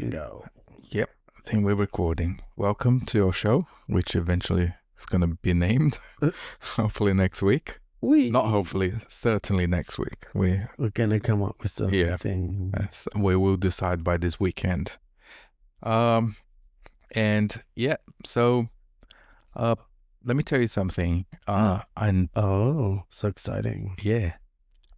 Bingo. Yep, I think we're recording. Welcome to our show, which eventually is going to be named, hopefully next week. Not hopefully, certainly next week. We're going to come up with something. Yeah. We will decide by this weekend. So let me tell you something. Oh, so exciting. Yeah,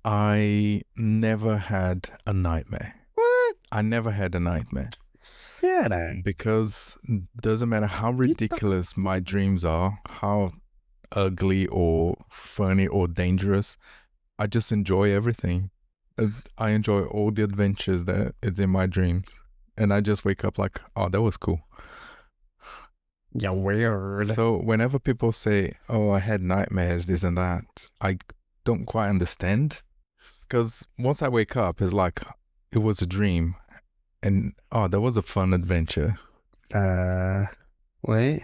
I never had a nightmare. What? I never had a nightmare. Shut up. Because doesn't matter how ridiculous my dreams are, how ugly or funny or dangerous, I just enjoy everything. I enjoy all the adventures that is in my dreams. And I just wake up like, oh, that was cool. Yeah, weird. So whenever people say, oh, I had nightmares, this and that, I don't quite understand. Because once I wake up, it's like, it was a dream. And, oh, that was a fun adventure. Wait.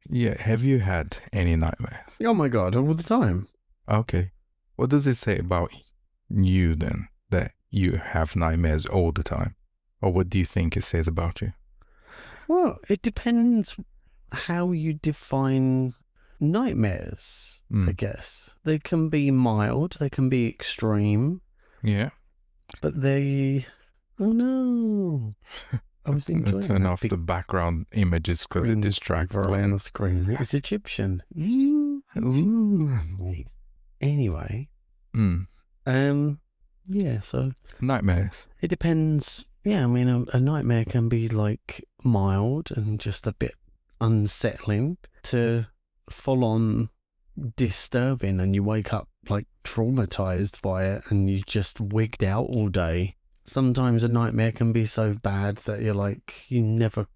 Yeah, have you had any nightmares? Oh my God, all the time. Okay. What does it say about you then, that you have nightmares all the time? Or what do you think it says about you? Well, it depends how you define nightmares, I guess. They can be mild, they can be extreme. Yeah. But they... Oh no. I was enjoying Turn off the background images because it distracts on the screen. It was Egyptian. Ooh. Nice. Anyway. Yeah, so... Nightmares. It depends. Yeah, I mean, a nightmare can be like mild and just a bit unsettling to full on disturbing, and you wake up like traumatized by it and you just wigged out all day. Sometimes a nightmare can be so bad that you're like, you never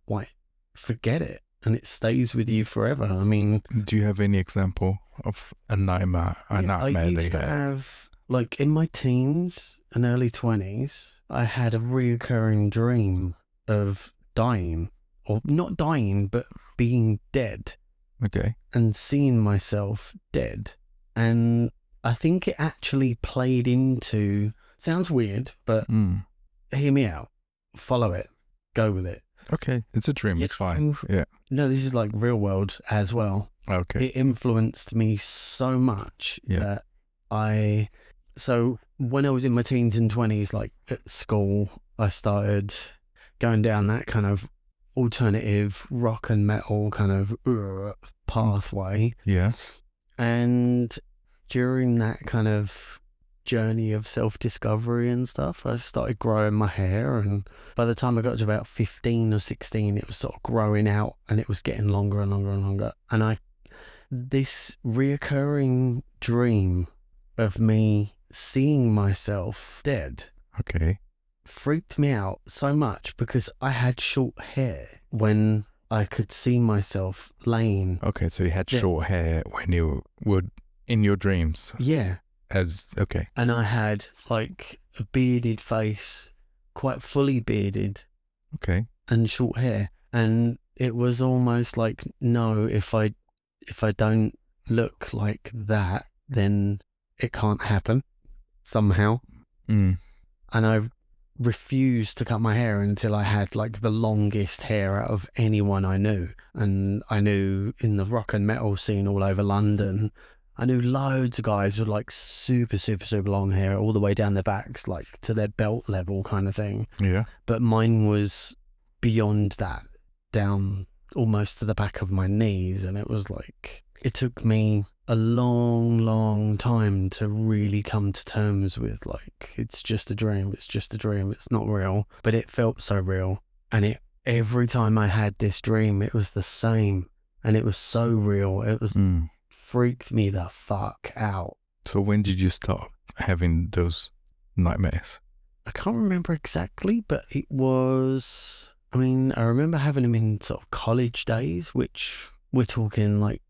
quite forget it and it stays with you forever. I mean, do you have any example of a nightmare? I used to have, like in my teens and early 20s, I had a reoccurring dream of dying, or not dying, but being dead. Okay. And seeing myself dead. And I think it actually played into... Sounds weird, but hear me out. Follow it. Go with it. Okay. It's a dream. It's fine. Yeah. No, this is like real world as well. Okay. It influenced me so much that So when I was in my teens and 20s, like at school, I started going down that kind of alternative rock and metal kind of pathway. Yeah. And during that kind of journey of self-discovery and stuff, I started growing my hair, and by the time I got to about 15 or 16, it was sort of growing out and it was getting longer and longer and longer. And this reoccurring dream of me seeing myself dead freaked me out so much because I had short hair when I could see myself laying. Okay, so you had short hair when you were in your dreams. Yeah. And I had like a bearded face, quite fully bearded. Okay. And short hair. And it was almost like, no, if I don't look like that, then it can't happen somehow. And I refused to cut my hair until I had like the longest hair out of anyone I knew. And I knew in the rock and metal scene all over London, I knew loads of guys with like super, super, super long hair all the way down their backs, like to their belt level kind of thing. Yeah. But mine was beyond that, down almost to the back of my knees. And it was like, it took me a long, long time to really come to terms with like, it's just a dream, it's not real. But it felt so real. And every time I had this dream, it was the same. And it was so real. It was... freaked me the fuck out. So when did you stop having those nightmares? I can't remember exactly, but it was... I mean, I remember having them in sort of college days, which we're talking like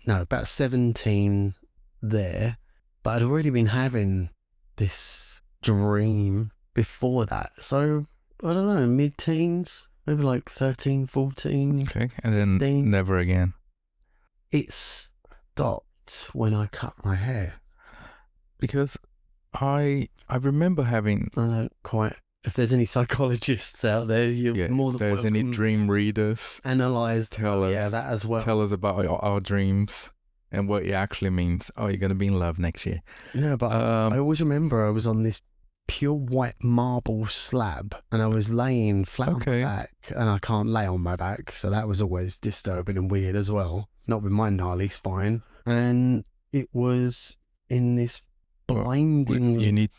about 17 there. But I'd already been having this dream before that. So, I don't know, mid-teens, maybe like 13, 14. Okay, and then 15. Never again. It stopped when I cut my hair. Because I remember having... I don't quite if there's any psychologists out there, you're more if than there's any welcome. dream readers, Analyze. tell us. Yeah, that as well. Tell us about our dreams and what it actually means. Oh, you're gonna be in love next year. No, but I always remember I was on this pure white marble slab and I was laying flat on my back, and I can't lay on my back, so that was always disturbing and weird as well. Not with my gnarly spine. And it was in this blindingly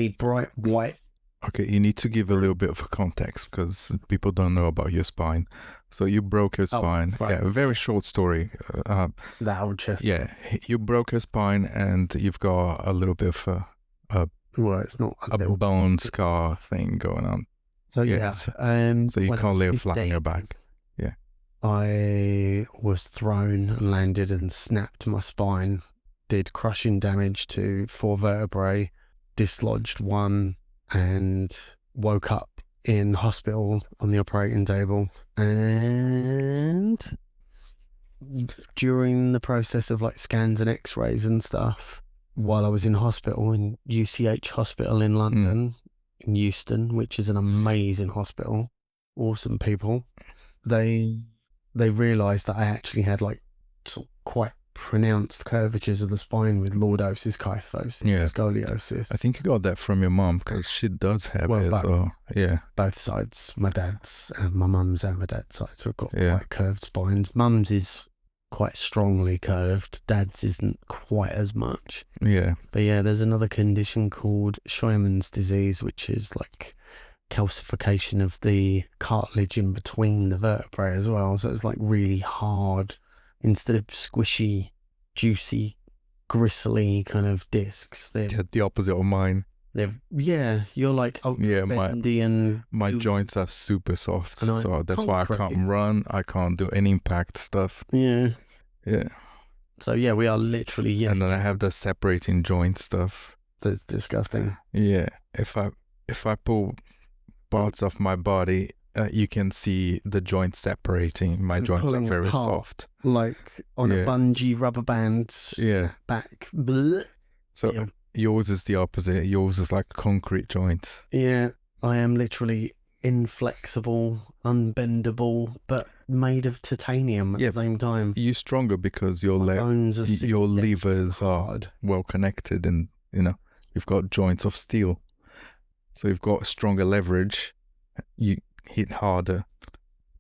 bright white. Okay, you need to give a little bit of a context because people don't know about your spine. So you broke your spine. Right. Yeah, a very short story. The old chest. Yeah, you broke your spine and you've got a little bit of well, it's not a bone scar thing going on. So so you can't lay flat on your back. Yeah. I was thrown and landed and snapped my spine. Did crushing damage to 4 vertebrae, dislodged 1, and woke up in hospital on the operating table. And during the process of like scans and x-rays and stuff, while I was in hospital, in UCH hospital in London, in Euston, which is an amazing hospital, awesome people, they realised that I actually had like sort of quite pronounced curvatures of the spine with lordosis, kyphosis, scoliosis. I think you got that from your mum because she does have it as well. Yeah. Both sides, my dad's and my mum's and my dad's sides have got quite curved spines. Mum's is quite strongly curved. Dad's isn't quite as much. Yeah. But yeah, there's another condition called Scheuermann's disease, which is like calcification of the cartilage in between the vertebrae as well. So it's like really hard. Instead of squishy, juicy, gristly kind of discs, they're the opposite of mine. You're like bendy and my joints are super soft, so that's why I can't run. I can't do any impact stuff. Yeah. So we are literally and then I have the separating joint stuff. That's disgusting. Yeah, if I pull parts of my body, you can see the joints separating. My joints are very soft, like on a bungee rubber band. Back. Blech. So yours is the opposite. Yours is like concrete joints. Yeah, I am literally inflexible, unbendable, but made of titanium at the same time. You're stronger because your levers are well connected, and you've got joints of steel, so you've got stronger leverage. You hit harder.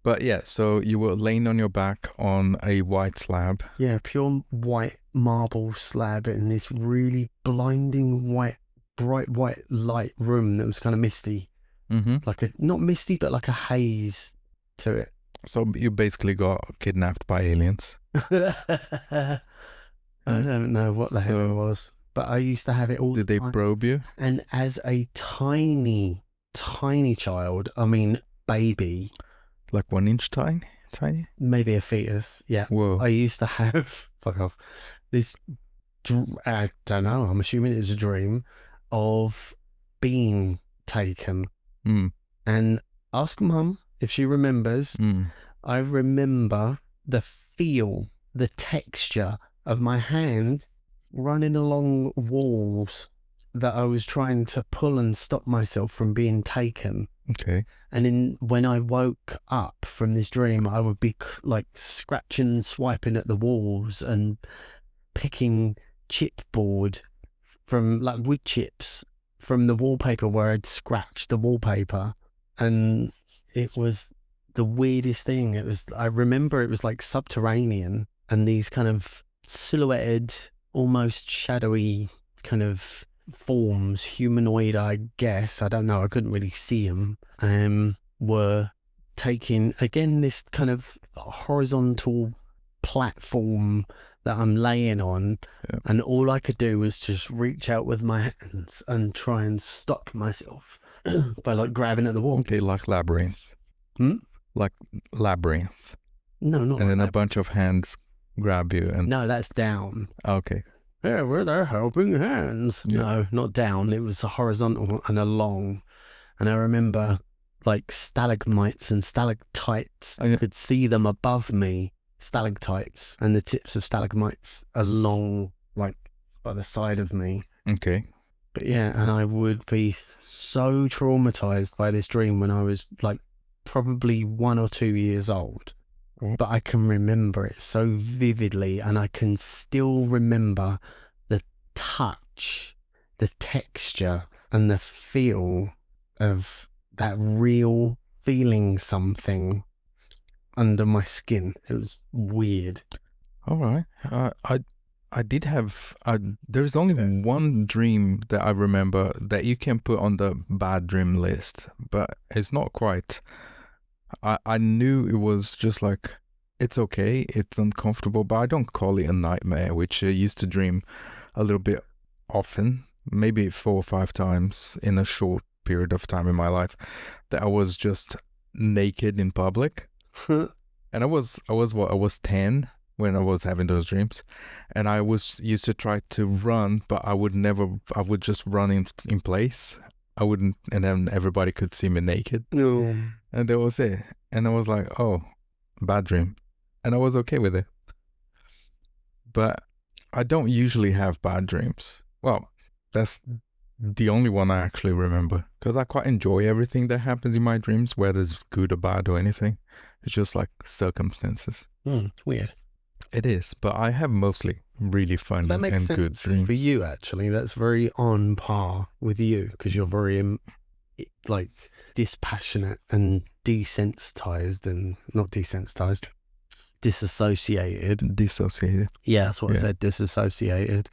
But so you were laying on your back on a white slab. Yeah, pure white marble slab in this really blinding bright white light room that was kind of misty. Like not misty, but like a haze to it. So you basically got kidnapped by aliens. I don't know what the hell it was, but I used to have it all the time. Did they probe you? And as a tiny child, I mean baby, like 1 inch tiny, maybe a fetus. Yeah. Whoa. I used to have this. I don't know. I'm assuming it was a dream of being taken. And ask Mum if she remembers. I remember the feel, the texture of my hand running along walls that I was trying to pull and stop myself from being taken. Okay. And when I woke up from this dream, I would be like scratching and swiping at the walls and picking chipboard from like wood chips from the wallpaper where I'd scratched the wallpaper. And it was the weirdest thing. I remember it was like subterranean, and these kind of silhouetted, almost shadowy kind of forms, humanoid, I guess, I don't know, I couldn't really see them, were taking, again, this kind of horizontal platform that I'm laying on, and all I could do was just reach out with my hands and try and stop myself by like grabbing at the wall. Okay, like Labyrinth. Like Labyrinth. No, not and like then a bunch of hands grab you and... No, that's down. Okay. Yeah, we're their helping hands. Yeah. No, not down. It was a horizontal and along. And I remember like stalagmites and stalactites. I could see them above me, stalactites, and the tips of stalagmites along, like, by the side of me. Okay. But yeah, and I would be so traumatized by this dream when I was like probably 1 or 2 years old. But I can remember it so vividly, and I can still remember the touch, the texture, and the feel of that real feeling something under my skin. It was weird. All right. I did have. There's only one dream that I remember that you can put on the bad dream list, but it's not quite. I knew it was just like it's okay, it's uncomfortable, but I don't call it a nightmare, which I used to dream a little bit often, maybe 4 or 5 times in a short period of time in my life, that I was just naked in public. And I was 10 when I was having those dreams, and I was used to try to run, but I would just run in place. I wouldn't, and then everybody could see me naked. No. And that was it. And I was like, oh, bad dream. And I was okay with it. But I don't usually have bad dreams. Well, that's the only one I actually remember, because I quite enjoy everything that happens in my dreams, whether it's good or bad or anything. It's just like circumstances. Weird. It is, but I have mostly really fun That makes and sense good dreams. for you, actually. That's very on par with you, because you're very like dispassionate and desensitized, and not desensitized, disassociated. Dissociated. Yeah, that's what I Yeah. said, disassociated.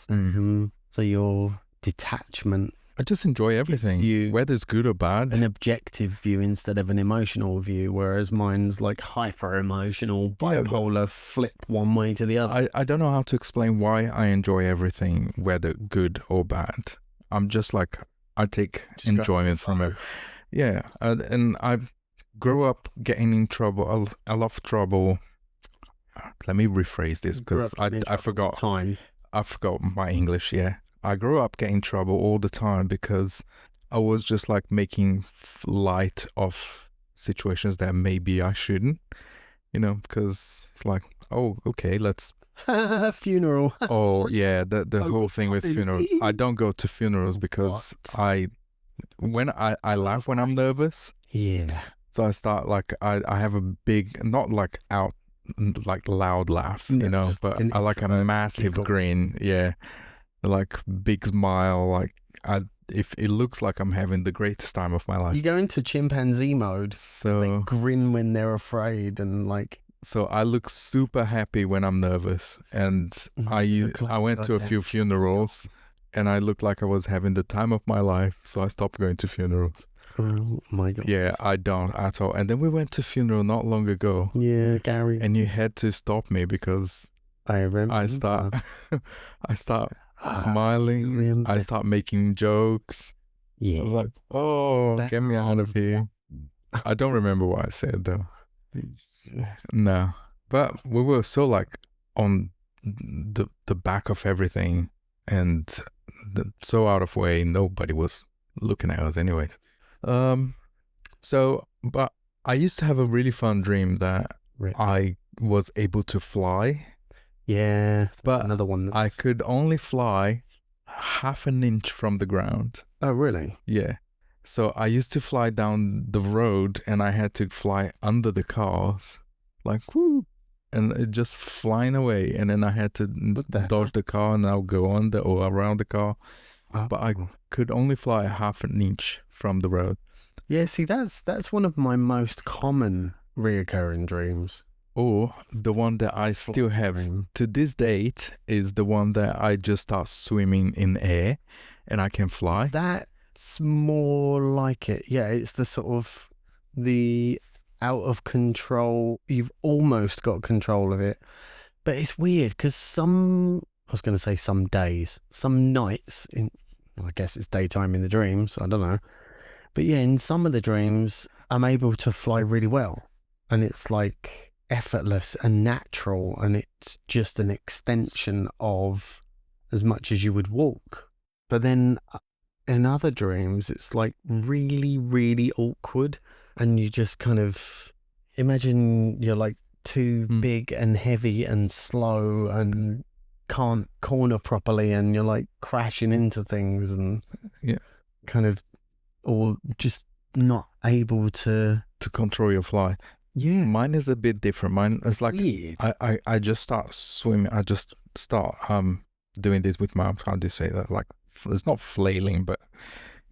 So your detachment, I just enjoy everything, you whether it's good or bad. an objective view instead of an emotional view, whereas mine's like hyper emotional, bipolar, flip one way to the other. I don't know how to explain why I enjoy everything, whether good or bad. I'm just like, I take Just go enjoyment from it. Yeah, and I grew up getting in trouble, a lot of trouble. Let me rephrase this, because I forgot. I forgot my English. Yeah, I grew up getting in trouble all the time because I was just like making light of situations that maybe I shouldn't, because it's like, oh, okay, let's. Funeral. Oh yeah, the whole thing with funeral. I don't go to funerals because I laugh when I'm nervous. Yeah. So I start like I have a big, not like out like loud laugh, but I like a massive grin. Yeah, like big smile. Like if it looks like I'm having the greatest time of my life. You go into chimpanzee mode. So they grin when they're afraid, and like. So I look super happy when I'm nervous, and I went to a few funerals, and I looked like I was having the time of my life. So I stopped going to funerals. Oh my God. Yeah, I don't at all. And then we went to funeral not long ago. Yeah, Gary. And you had to stop me because I remember. I start smiling. I start making jokes. Yeah. I was like, oh, get me out of here. I don't remember what I said though. No, but we were so like on the back of everything, and so out of way. Nobody was looking at us anyways. But I used to have a really fun dream that I was able to fly. Yeah, but another one. I could only fly half an inch from the ground. Oh, really? Yeah. So I used to fly down the road, and I had to fly under the cars, like whoo, and it just flying away. And then I had to dodge the car, and I'll go under or around the car. But I could only fly half an inch from the road. Yeah, see, that's one of my most common reoccurring dreams. Or the one that I still have to this date is the one that I just start swimming in air, and I can fly. That's more like it. Yeah, it's the sort of the out of control. You've almost got control of it, but it's weird because I was going to say some days, some nights I guess it's daytime in the dreams. I don't know. But yeah, in some of the dreams, I'm able to fly really well. And it's like effortless and natural. And it's just an extension of as much as you would walk. But then in other dreams, it's like really, really awkward. And you just kind of imagine you're like too big and heavy and slow, and can't corner properly and you're like crashing into things and Yeah. kind of, or just not able to control your fly. Yeah. Mine is a bit different. Mine is like weird. I just start swimming. I just start doing this with my, how do you say that? Like, it's not flailing, but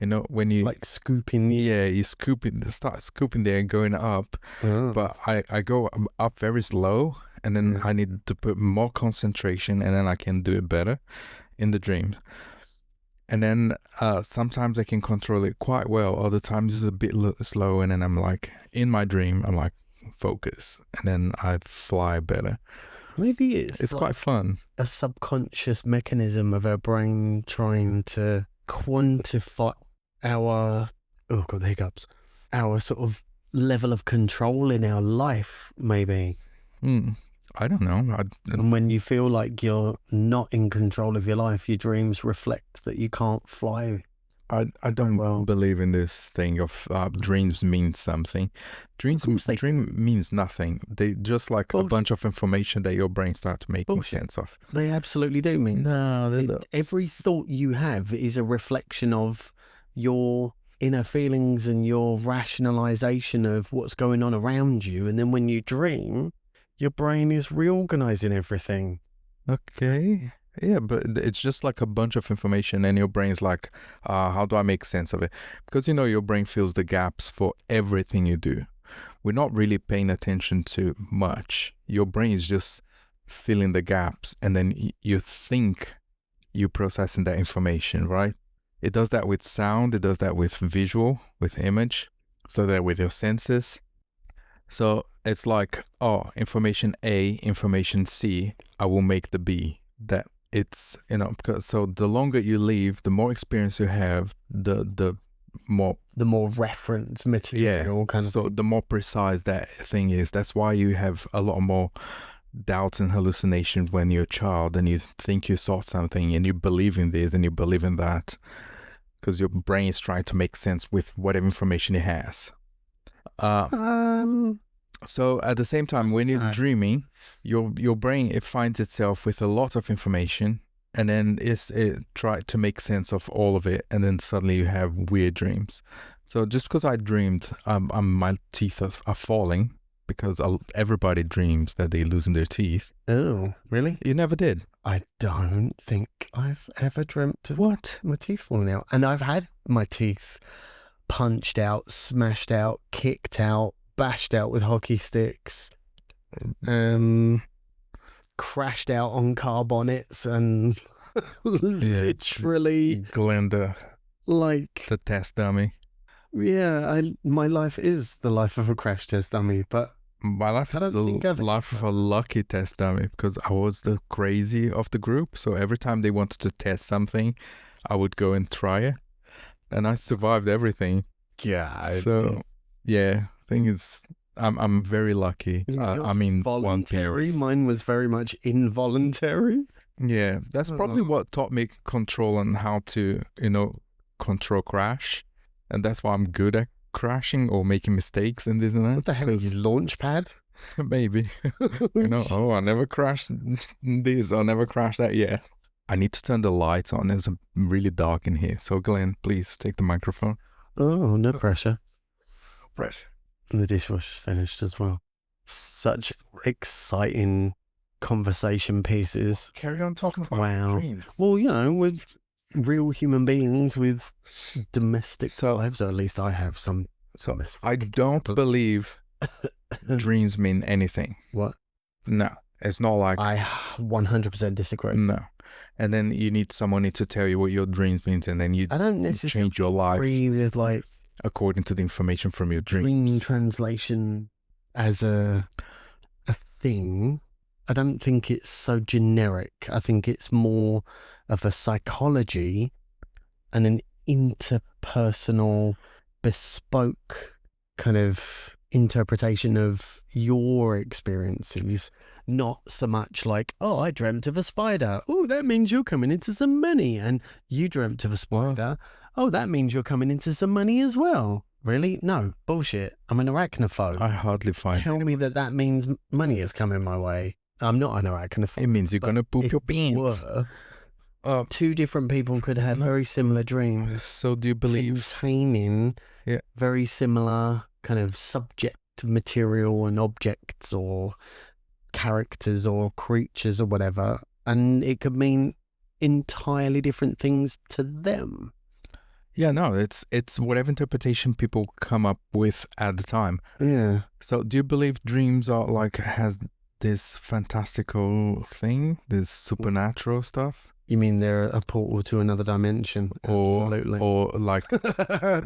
you know, when you Like scooping. yeah, you start scooping there and going up. Oh. But I go up very slow, and then I need to put more concentration, and then I can do it better in the dreams. And then sometimes I can control it quite well. Other times it's a bit slow, and then I'm like, in my dream, I'm like, focus, and then I fly better. Maybe it's It's like quite fun. a subconscious mechanism of our brain trying to quantify our, oh god, hiccups, our sort of level of control in our life, maybe. I don't know. And when you feel like you're not in control of your life, your dreams reflect that you can't fly. I don't believe in this thing of dreams mean something. Dream means nothing. They just like a bunch of information that your brain starts making sense of. They absolutely do mean no. Every thought you have is a reflection of your inner feelings and your rationalization of what's going on around you. And then when you dream, your brain is reorganizing everything. Okay. Yeah, but it's just like a bunch of information, and your brain's like, how do I make sense of it? Because, you know, your brain fills the gaps for everything you do. We're not really paying attention to much. Your brain is just filling the gaps, and then you think you're processing that information, right? It does that with sound. It does that with visual, with image, so that with your senses. So it's like, oh, information A, information C, I will make the B. That it's, you know, because so the longer you live, the more experience you have, the more reference material kind of so thing. the more precise that thing is. That's why you have a lot more doubts and hallucinations when you're a child and you think you saw something and you believe in this and you believe in that, because your brain is trying to make sense with whatever information it has. So at the same time, when you're dreaming, your brain, it finds itself with a lot of information, and then it try to make sense of all of it, and then suddenly you have weird dreams. So just because I dreamed my teeth are falling, because everybody dreams that they're losing their teeth. Oh, really? You never did? I don't think I've ever dreamt of what? My teeth falling out. And I've had my teeth punched out, smashed out, kicked out, bashed out with hockey sticks, crashed out on car bonnets, and literally Glenda, like the test dummy. Yeah, my life is the life of a crash test dummy, but my life is the life of a lucky test dummy, because I was the crazy of the group. So every time they wanted to test something, I would go and try it, and I survived everything. Yeah. So yeah, thing is, I'm very lucky. I mean, voluntary. Mine was very much involuntary. Yeah, that's probably what taught me control and how to, you know, control crash, and that's why I'm good at crashing or making mistakes and this and that. What the hell is Launchpad? Maybe. You know, oh, I never crashed this, I never crashed that yet. I need to turn the lights on. It's really dark in here. So Glenn, please take the microphone. Oh, no pressure. Pressure. And the dishwasher's finished as well. Such exciting conversation pieces. Carry on talking about dreams. Well, you know, with real human beings with domestic lives, or at least I have some. So I don't believe dreams mean anything. What? No, it's not like... I 100% disagree. No. And then you need someone to tell you what your dreams means, and then you change your life with like according to the information from your dreams. Dream translation as a thing. I don't think it's so generic. I think it's more of a psychology and an interpersonal, bespoke kind of interpretation of your experiences. Not so much like, oh, I dreamt of a spider. Oh, that means you're coming into some money. And you dreamt of a spider. Oh, that means you're coming into some money as well. Really? No, bullshit. I'm an arachnophobe. I hardly find... Tell me that means money is coming my way. I'm not anoretic. It means you're but gonna poop if your pants. were, Uh, two different people could have very similar dreams so do you believe? containing Yeah. very similar kind of subject material and objects or characters or creatures or whatever, and it could mean entirely different things to them. Yeah, no, it's whatever interpretation people come up with at the time. Yeah. So do you believe dreams are like has this fantastical thing, this supernatural stuff? You mean they're a portal to another dimension? Absolutely. Or like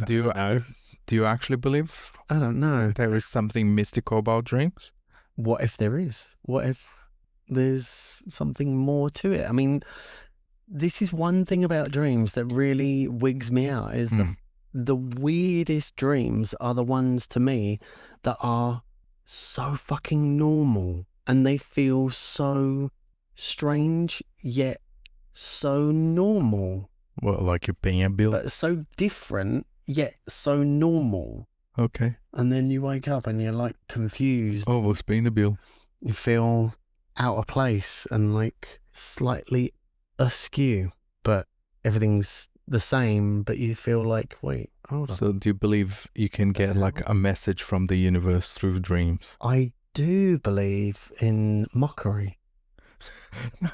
do you No. do you actually believe I don't know. there is something mystical about dreams? What if there is? What if there's something more to it? I mean, this is one thing about dreams that really wigs me out is the weirdest dreams are the ones to me that are so fucking normal and they feel so strange yet so normal, Well, like you're paying a bill. but so different yet so normal. Okay. And then you wake up and you're like confused. Oh, who's paying the bill? You feel out of place and like slightly askew, but everything's the same, but you feel like, wait, hold on. So do you believe you can get like a message from the universe through dreams? I do believe in mockery. No,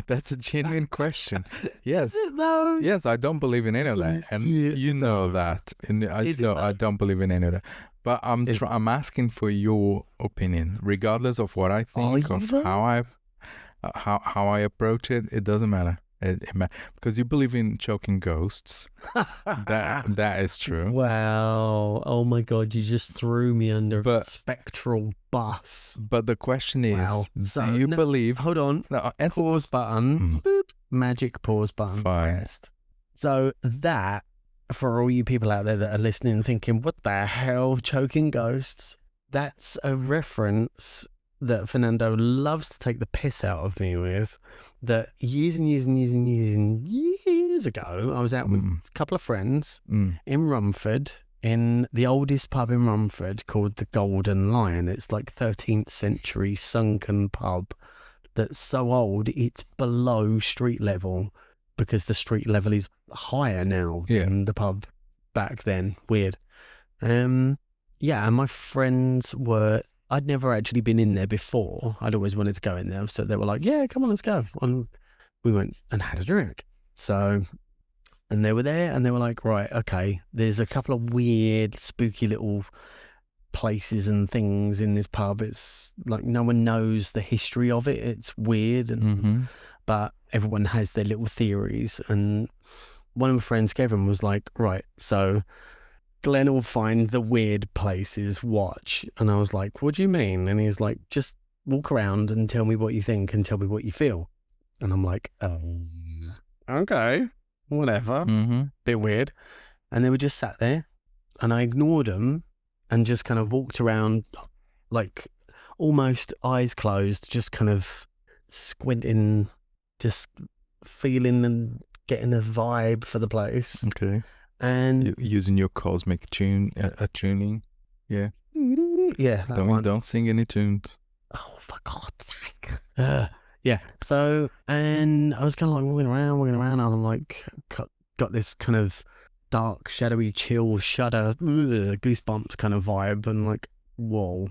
that's a genuine question. Yes. No. Yes, I don't believe in any of that. And you know that. And I don't believe in any of that. But I'm asking for your opinion, regardless of what I think, of how I approach it. It doesn't matter. Because you believe in choking ghosts. that is true. Wow. Oh my God, you just threw me under a spectral bus. But the question is, Wow. do you believe... Hold on. No, pause button. Boop. Magic pause button. Fine. Pressed. So that, for all you people out there that are listening and thinking, what the hell, choking ghosts? That's a reference that Fernando loves to take the piss out of me with, that years ago, I was out with a couple of friends in Romford, in the oldest pub in Romford called the Golden Lion. It's like 13th century sunken pub that's so old it's below street level because the street level is higher now than the pub back then. Weird. Yeah, and my friends I'd never actually been in there before. I'd always wanted to go in there. So they were like, yeah, come on, let's go. And we went and had a drink. So, and they were there and they were like, right, okay, there's a couple of weird, spooky little places and things in this pub. It's like no one knows the history of it. It's weird. But everyone has their little theories. And one of my friends, Kevin, was like, right, so Glenn will find the weird places, watch. And I was like, what do you mean? And he's like, just walk around and tell me what you think and tell me what you feel. And I'm like, okay, whatever. Bit weird. And they were just sat there and I ignored them and just kind of walked around like almost eyes closed, just kind of squinting, just feeling and getting a vibe for the place. Okay. And using your cosmic tuning, yeah. Don't sing any tunes. Oh, for God's sake! Yeah. So, and I was kind of like walking around, and I'm like, got this kind of dark, shadowy, chill, shudder, goosebumps kind of vibe, and like, whoa,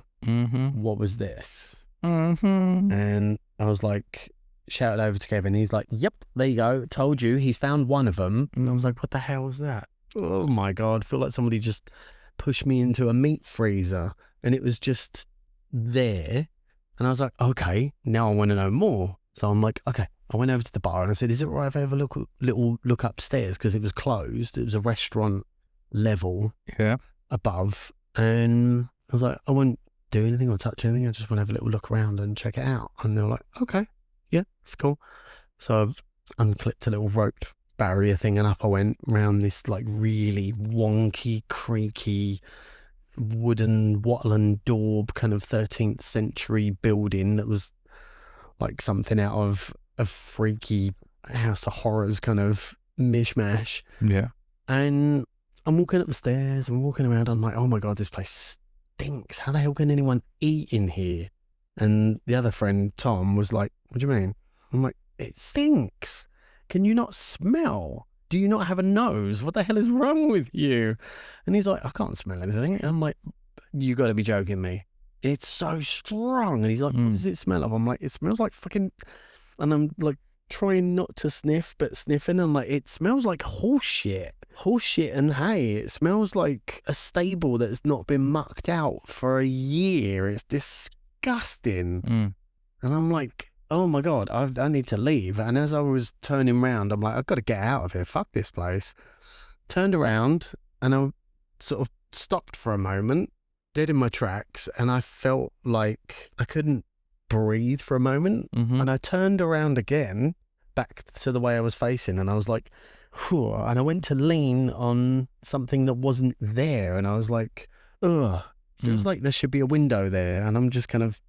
what was this? And I was like, shouted over to Kevin. He's like, yep, there you go. Told you. He's found one of them. And I was like, what the hell was that? Oh my God. I feel like somebody just pushed me into a meat freezer and it was just there. And I was like, okay, now I want to know more. So I'm like, okay. I went over to the bar and I said, is it all right if I have a look upstairs? Because it was closed. It was a restaurant level above. And I was like, I won't do anything or touch anything. I just want to have a little look around and check it out. And they were like, okay. Yeah, it's cool. So I've unclipped a little rope barrier thing and up I went round this like really wonky, creaky, wooden wattle and daub kind of 13th century building that was like something out of a freaky House of Horrors kind of mishmash. Yeah. And I'm walking up the stairs, I'm walking around, I'm like, oh my God, this place stinks. How the hell can anyone eat in here? And the other friend, Tom, was like, what do you mean? I'm like, it stinks. Can you not smell? Do you not have a nose? What the hell is wrong with you? And he's like, I can't smell anything. And I'm like, you got to be joking me. It's so strong. And he's like, what does it smell of? I'm like, it smells like fucking... And I'm like trying not to sniff, but sniffing. I'm like, it smells like horse shit. Horse shit and hay. It smells like a stable that's not been mucked out for a year. It's disgusting. And I'm like, oh my God, I need to leave. And as I was turning around, I'm like, I've got to get out of here. Fuck this place. Turned around and I sort of stopped for a moment, dead in my tracks. And I felt like I couldn't breathe for a moment. And I turned around again, back to the way I was facing. And I was like, whew. And I went to lean on something that wasn't there. And I was like, ugh, feels like there should be a window there. And I'm just kind of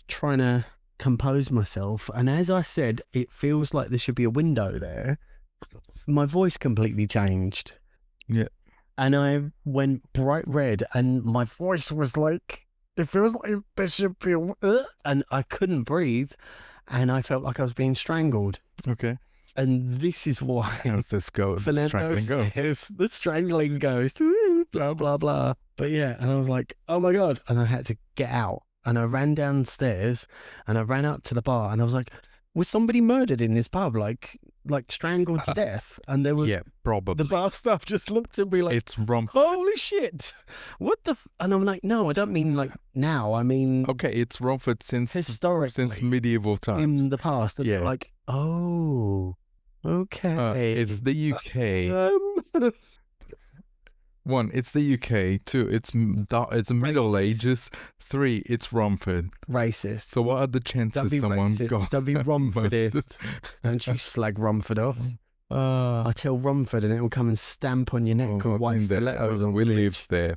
trying to compose myself. And as I said, it feels like there should be a window there, my voice completely changed. Yeah. And I went bright red and my voice was like, it feels like there should be a... And I couldn't breathe and I felt like I was being strangled. Okay. And this is why... How's this go? The strangling ghost. The strangling ghost. Blah, blah, blah. But yeah, and I was like, oh my God. And I had to get out. And I ran downstairs and I ran up to the bar and I was like, was somebody murdered in this pub? Like strangled to death? And there was... Yeah, probably. The bar staff just looked at me like, it's Romford. Holy shit. What the... And I'm like, no, I don't mean like now. I mean... Okay, it's Romford since... historically. Since medieval times. In the past. Yeah. Like, oh, okay. It's the UK. One, it's the UK. Two, it's Middle Ages. Three, it's Romford. Racist. So what are the chances someone got? Don't be Romfordist. Don't you slag Romford off. I tell Romford and it will come and stamp on your neck and wipe the letters on. We lived there.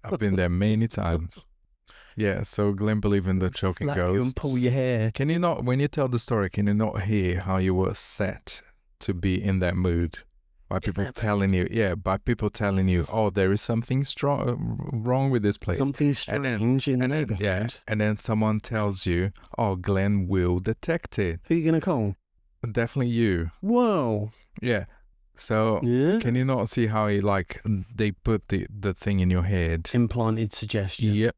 I've been there many times. Yeah, so Glenn believed in the choking Slap ghosts. you and pull your hair. Can you not, when you tell the story, can you not hear how you were set to be in that mood? By people telling you, oh, there is something wrong with this place. Something strange in the neighborhood. Yeah, and then someone tells you, oh, Glenn will detect it. Who are you going to call? Definitely you. Whoa. Yeah. So, can you not see how they put the thing in your head? Implanted suggestion. Yep.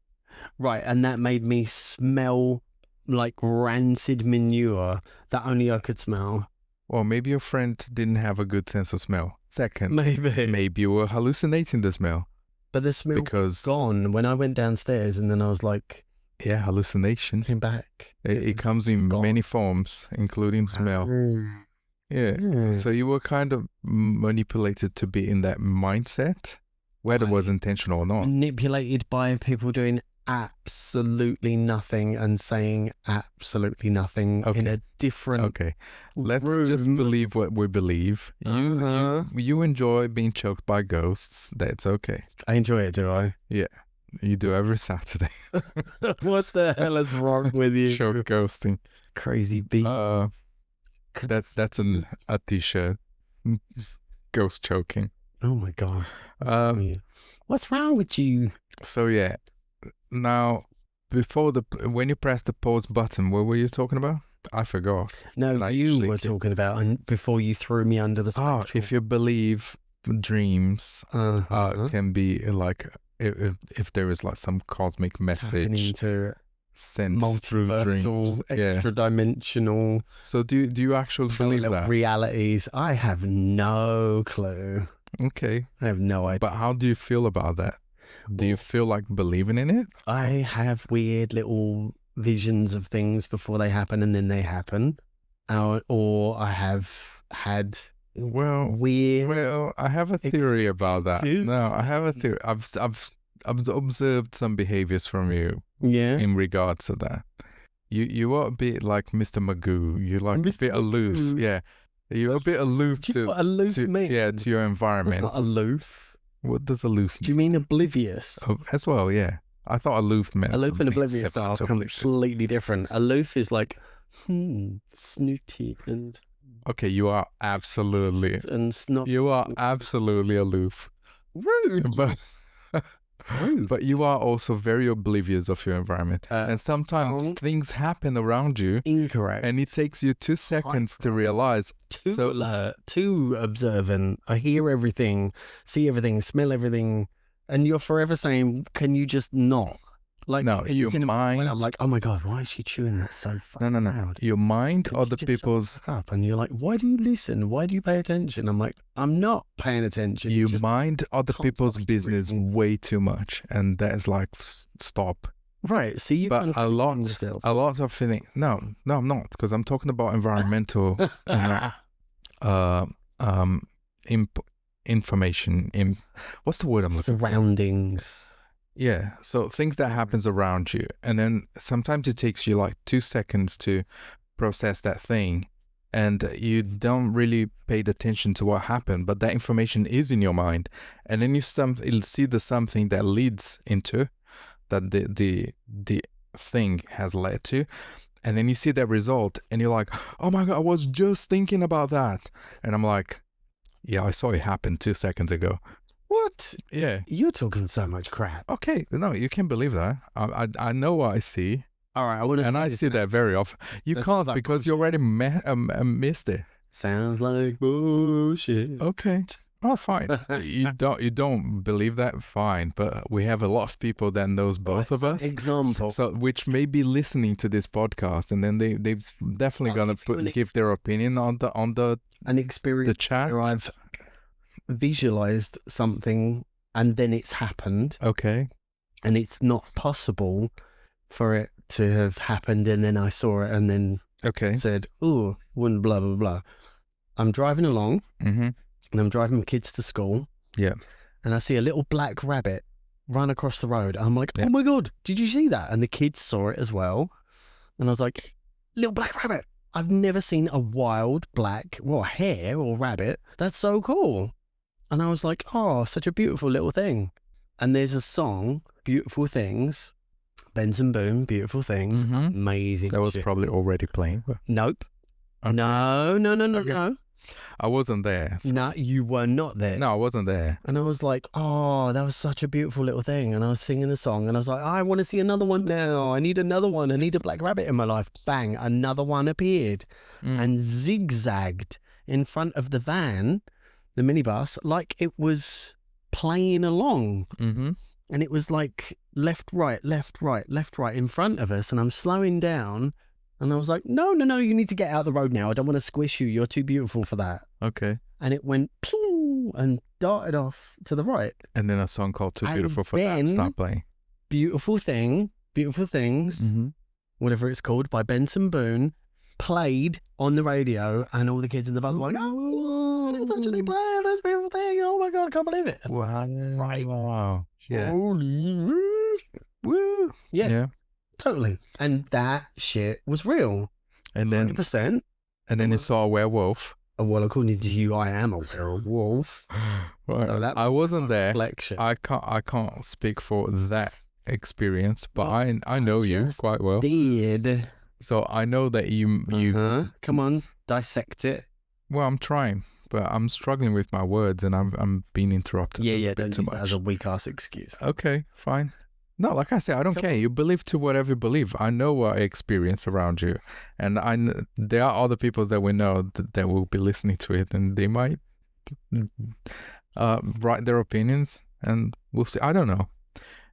Right, and that made me smell like rancid manure that only I could smell. Well, maybe your friend didn't have a good sense of smell. Second, maybe you were hallucinating the smell. But the smell was gone when I went downstairs, and then I was like... Yeah, hallucination. Came back. It comes in many forms, including smell. Yeah. So you were kind of manipulated to be in that mindset, whether it was intentional or not. Manipulated by people doing absolutely nothing and saying absolutely nothing in a different let's room. Just believe what we believe. You enjoy being choked by ghosts. That's okay. I enjoy it, do I? Yeah, you do every Saturday. What the hell is wrong with you? Choke ghosting. Crazy beat. That's a t-shirt. Ghost choking. Oh my God. What's wrong with you? So yeah. Now, when you press the pause button, what were you talking about? I forgot. No, you were talking about, and before you threw me under the spectral. If you believe dreams can be like, if there is like some cosmic message sent through dreams, extra dimensional. So do you actually believe that? Realities? I have no clue. Okay. I have no idea. But how do you feel about that? Do you feel like believing in it? I have weird little visions of things before they happen and then they happen. Or I have had weird... Well, I have a theory about that. No, I have a theory. I've observed some behaviors from you in regards to that. You are a bit like Mr. Magoo. You're like a bit aloof. Yeah. You're a bit aloof to what aloof means? Yeah, to your environment. It's not aloof. What does aloof mean? Do you mean oblivious? Oh, as well, yeah. I thought aloof meant aloof and oblivious are completely different. Aloof is like, snooty and... Okay, you are absolutely... And snot. You are absolutely aloof. Rude. But But you are also very oblivious of your environment. And sometimes wrong. things happen around you. Incorrect. And it takes you 2 seconds to realize. Too alert, too observant. I hear everything, see everything, smell everything, and you're forever saying, "Can you just not?" Like, No, your mind. I'm like, "Oh my god, why is she chewing that so fucking No. loud?" Your mind, Could other you just shut the people's. fuck up? And you're like, "Why do you listen? Why do you pay attention?" I'm like, "I'm not paying attention." You Just mind other can't people's stop business hearing. way too much, and that is like stop. Right. See, you But a lot of feeling. No, I'm not, because I'm talking about environmental, information. What's the word I'm looking for? surroundings. Yeah. So things that happens around you, and then sometimes it takes you like 2 seconds to process that thing, and you don't really pay attention to what happened, but that information is in your mind, and then you'll see the something that leads into that the thing has led to, and then you see that result, and you're like, "Oh my god, I was just thinking about that," and I'm like, "Yeah, I saw it happen 2 seconds ago." What? Yeah. You're talking so much crap. Okay. No, you can believe that. I know what I see, All right, I want to. and I see that very often. You That can't sounds like because you already missed it. Sounds like bullshit. Okay. Oh, fine. You don't believe that? Fine. But we have a lot of people that knows both of us. Example. So which may be listening to this podcast, and then they've definitely gonna give their opinion on the An experience the chat. where I've visualized something and then it's happened, Okay. and it's not possible for it to have happened, and then I saw it and then Okay. said, "Oh, wouldn't blah blah blah." I'm driving along, Mm-hmm. and I'm driving my kids to school. Yeah. And I see a little black rabbit run across the road. I'm like, Yeah. "Oh my god, did you see that?" And the kids saw it as well. And I was like, "Little black rabbit. I've never seen a wild black, hare or rabbit. That's so cool." And I was like, "Oh, such a beautiful little thing." And there's a song, Beautiful Things, Benson Boone, Beautiful Things, Mhm. amazing. That was shit. probably already playing. But Nope. Okay. No. Okay. I wasn't there. So. No, you were not there. No, I wasn't there. And I was like, "Oh, that was such a beautiful little thing." And I was singing the song, and I was like, "I want to see another one now. I need another one. I need a black rabbit in my life." Bang, another one appeared and zigzagged in front of the van, the minibus, like it was playing along. Mm-hmm. And it was like left, right, left, right, left, right in front of us. And I'm slowing down, and I was like, no, you need to get out the road now. I don't want to squish you. You're too beautiful for that. Okay. And it went pew and darted off to the right. And then a song called Too And Beautiful for That then- started playing. Beautiful Things, Mm-hmm. whatever it's called, by Benson Boone, played on the radio, and all the kids in the bus were like, "Oh, it's actually playing this Beautiful Thing. Oh my God, I can't believe it." Wow. Right. Wow. Yeah. Holy woo. Yeah, totally. And that shit was real. And then 100%. you saw a werewolf. Well, according to you, I am a werewolf. Right. So that I wasn't there. reflection. I can't speak for that experience, but Well, I know you just quite well. Did. So I know that you Come on, dissect it. well, I'm trying, but I'm struggling with my words, and I'm being interrupted a Yeah, bit don't too use that as much. a weak ass excuse. Okay, fine. No, like I said, I don't Come care. You believe to whatever you believe. I know what I experience around you, and there are other people that we know that will be listening to it, and they might write their opinions, and we'll see. I don't know.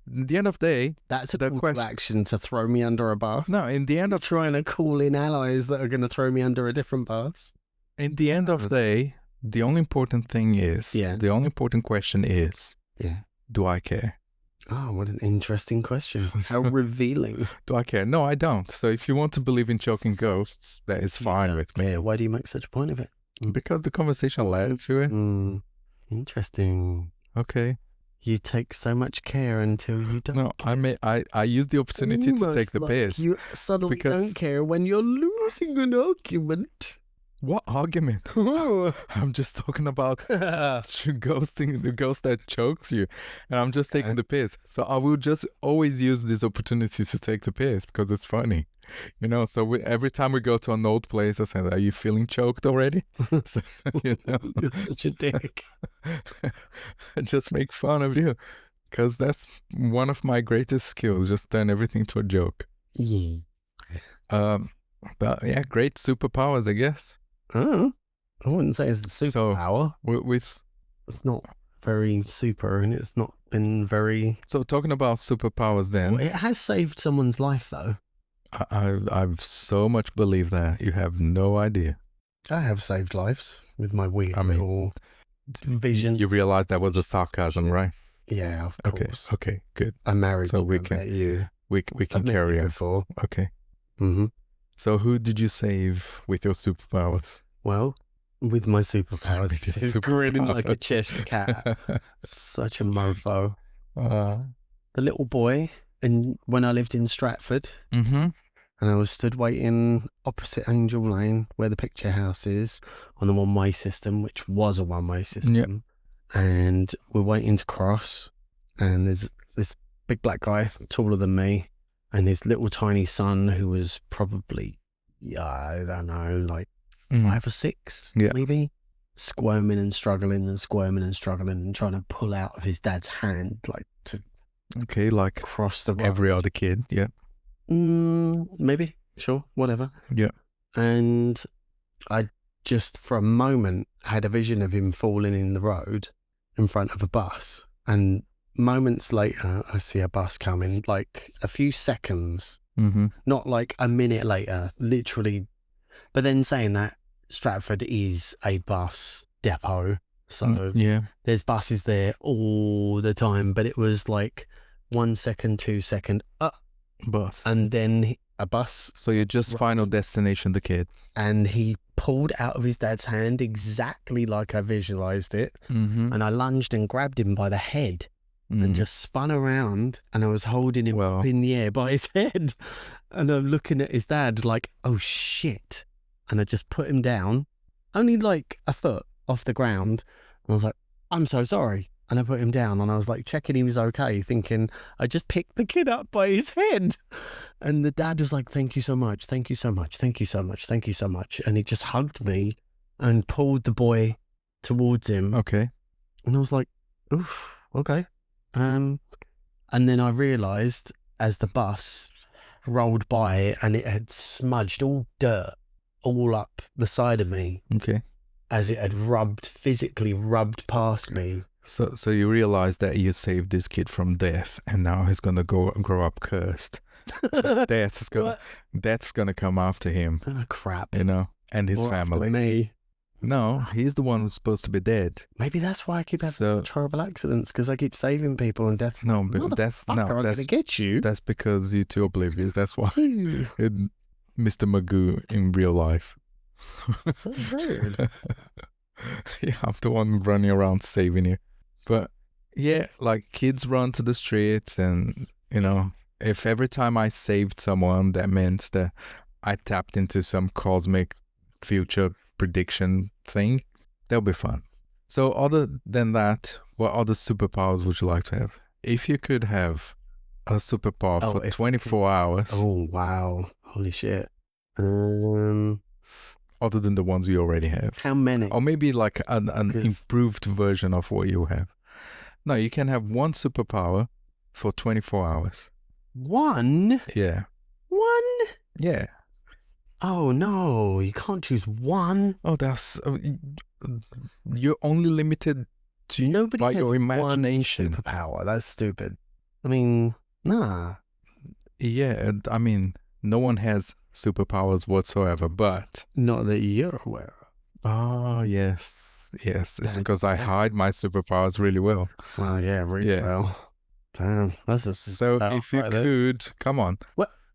In the end of the day, That's a the call to question- action to throw me under a bus. no. In the end I'm of trying to call in allies that are going to throw me under a different bus. the day, the only important thing is, the only important question is, Yeah. do I care? Oh, what an interesting question. How revealing. Do I care? No, I don't. So if you want to believe in choking ghosts, that is fine with me. Yeah, why do you make such a point of it? Because the conversation led to it. Interesting. Okay. You take so much care until you don't. No, I use the opportunity to take the Almost piss. like you suddenly because- don't care when you're losing an argument. What argument? I'm just talking about ghosting, the ghost that chokes you, and I'm just taking the piss. So I will just always use this opportunity to take the piss because it's funny, you know. So every time we go to an old place, I say, "Are you feeling choked already?" So, you know, You're such a dick. I just make fun of you Because that's one of my greatest skills, just turn everything to a joke. Yeah. But yeah, great superpowers, I guess. Oh, I wouldn't say it's a superpower. With It's not very super, and it's not been very. So talking about superpowers, then Well, it has saved someone's life, though. I've so much believe that you have no idea. I have saved lives with my weird I mean, little vision. You realize that was a sarcasm, right? Yeah, of course. Okay, good. I'm married. So we I've can met you. we can I've met carry you on. before. Okay. Mm-hmm. So who did you save with your superpowers? Well, with my superpowers, With your he's grinning like a Cheshire cat. Such a mofo. The little boy, and when I lived in Stratford, Mm-hmm. and I was stood waiting opposite Angel Lane, where the picture house is, on the one-way system, which was a one-way system. And we're waiting to cross, and there's this big black guy, taller than me, and his little tiny son, who was probably, I don't know, like 5 or 6, maybe, squirming and struggling and trying to pull out of his dad's hand, like to like cross the road. Every other kid, yeah. Maybe, sure, whatever. Yeah. And I just for a moment had a vision of him falling in the road in front of a bus, and moments later I see a bus coming, like a few seconds, not like a minute later, literally. But then saying that, Stratford is a bus depot, so there's buses there all the time, but it was like 1 second, 2 second, bus, and then a bus. So you just final destination the kid, and he pulled out of his dad's hand exactly like I visualized it, and I lunged and grabbed him by the head and just spun around, and I was holding him up in the air by his head, and I'm looking at his dad like, oh shit, and I just put him down, only like a foot off the ground, and I was like, I'm so sorry. And I put him down, and I was like checking he was okay, thinking I just picked the kid up by his head. And the dad was like, thank you so much, thank you so much, thank you so much, thank you so much. And he just hugged me and pulled the boy towards him. Okay. And I was like, oof, okay. And then I realised as the bus rolled by, and it had smudged all dirt all up the side of me. Okay. As it had physically rubbed past me. So you realize that you saved this kid from death, and now he's gonna grow up cursed. Death's gonna come after him. Oh, crap. You know, and his family. After me. No, he's the one who's supposed to be dead. Maybe that's why I keep having such horrible accidents, because I keep saving people, and death's no, but that's gonna get you. That's because you're too oblivious. That's why. Mr. Magoo in real life. So rude. Yeah, I'm the one running around saving you. But yeah, like kids run to the streets, and you know, if every time I saved someone, that meant that I tapped into some cosmic future prediction thing, that'll be fun. So other than that, what other superpowers would you like to have? If you could have a superpower for 24 hours. Oh, wow. Holy shit. Other than the ones you already have. How many? Or maybe like an improved version of what you have. No, you can have one superpower for 24 hours. One? Yeah. One? Yeah. Oh, no. You can't choose one. Oh, that's... you're only limited to by your imagination. One superpower. That's stupid. I mean, nah. Yeah, I mean, no one has superpowers whatsoever, but... Not that you're aware of. Oh, yes. Yes, it's because I hide my superpowers really well. Well, yeah, really well. Damn, that's a So if you could, come on,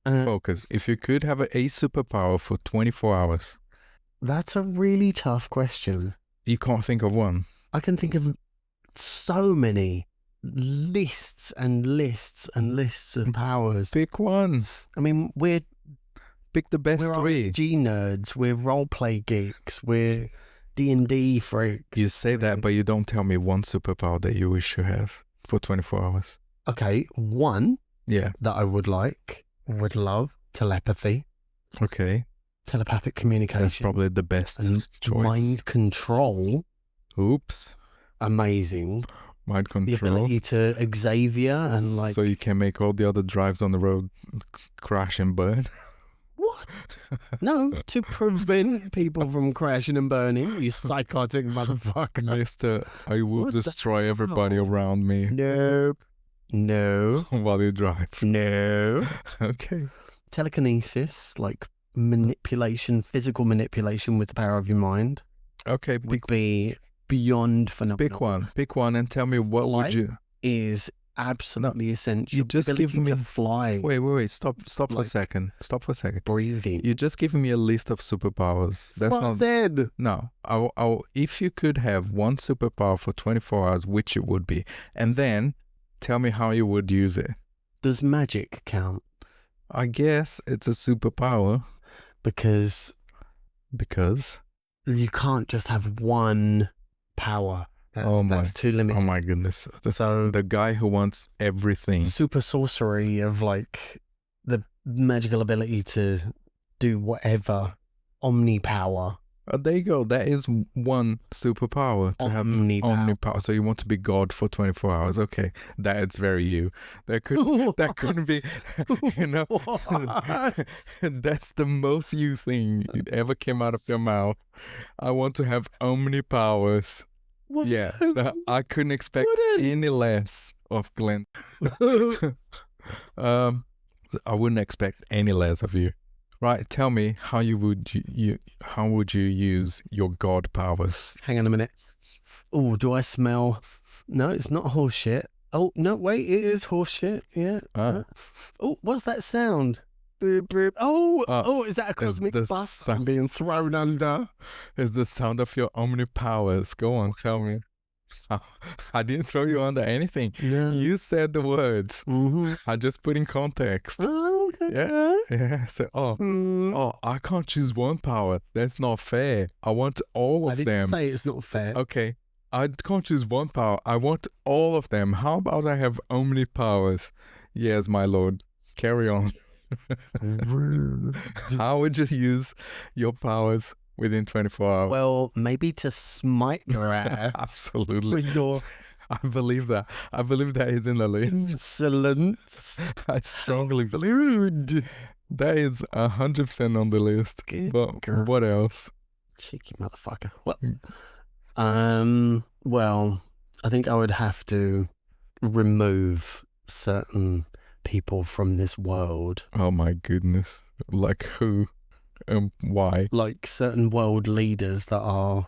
focus. If you could have a superpower for 24 hours. That's a really tough question. You can't think of one. I can think of so many lists and lists and lists of powers. Pick one. I mean, pick the best we're three. RPG nerds. We're roleplay geeks. We're D&D freaks. You say that, but you don't tell me one superpower that you wish you have for 24 hours. Okay, one. Yeah. That I would love telepathy. Okay. Telepathic communication. That's probably the best choice. Mind control. Oops. Amazing. Mind the control. ability to Xavier and like. So you can make all the other drives on the road crash and burn. What? No, to prevent people from crashing and burning, you psychotic motherfucker. Mister, I will What the destroy everybody hell? around me Nope. No. while you drive. No. Okay. Telekinesis, like manipulation, physical manipulation with the power of your mind, Okay, would be beyond phenomenal. pick one and tell me what would Flight? you... Is absolutely essential. you just Ability give me- to fly. Wait, stop for a Like- second. Stop for a second. Breathing. You just giving me a list of superpowers. That's what I not... said. No, if you could have one superpower for 24 hours, which it would be, and then tell me how you would use it. Does magic count? I guess it's a superpower Because because... you can't just have one power. That's too limited. Oh my goodness. So The guy who wants everything. super sorcery of like the magical ability to do whatever, omnipower. There you go. That is one superpower, to have omnipower. So you want to be God for 24 hours. Okay, that's very you. That couldn't be, you know. That's the most you thing that ever came out of your mouth. I want to have omnipowers. What? Yeah, I couldn't expect any less of Glenn. I wouldn't expect any less of you. Right, tell me how would you use your god powers? Hang on a minute. Oh, do I smell? No, it's not horse shit. Oh, no, wait, it is horse shit. Yeah. Oh, what's that sound? Boop, boop. Oh, is that a cosmic the bus I'm being thrown under? It's the sound of your omnipowers. Go on, tell me. I didn't throw you under anything. No. You said the words. Mm-hmm. I just put in context. Oh, okay. Yeah. So, I can't choose one power. That's not fair. I want all of I didn't them. say it's not fair. Okay. I can't choose one power. I want all of them. How about I have omnipowers? Yes, my lord. Carry on. How would you use your powers within 24 hours? Well, maybe to smite your ass. Absolutely. For your I believe that. I believe that is in the list. insolence. I strongly believe Rude. that is 100% on the list. Good But girl. what else? Cheeky motherfucker. Well, I think I would have to remove certain people from this world. Oh my goodness. Like who? Why? Like certain world leaders that are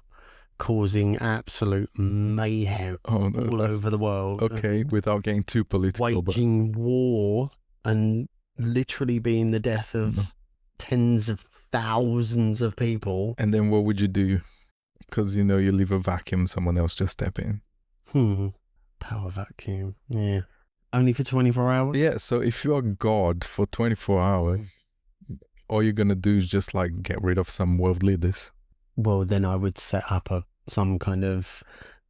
causing absolute mayhem Oh, no, all that's- over the world. Okay, without getting too political, but Waging war and literally being the death of tens of thousands of people. and then what would you do? Because you leave a vacuum, someone else just step in. Power vacuum. Yeah. Only for 24 hours? Yeah, so if you are God for 24 hours, all you're gonna do is just like get rid of some world leaders. Well, then I would set up some kind of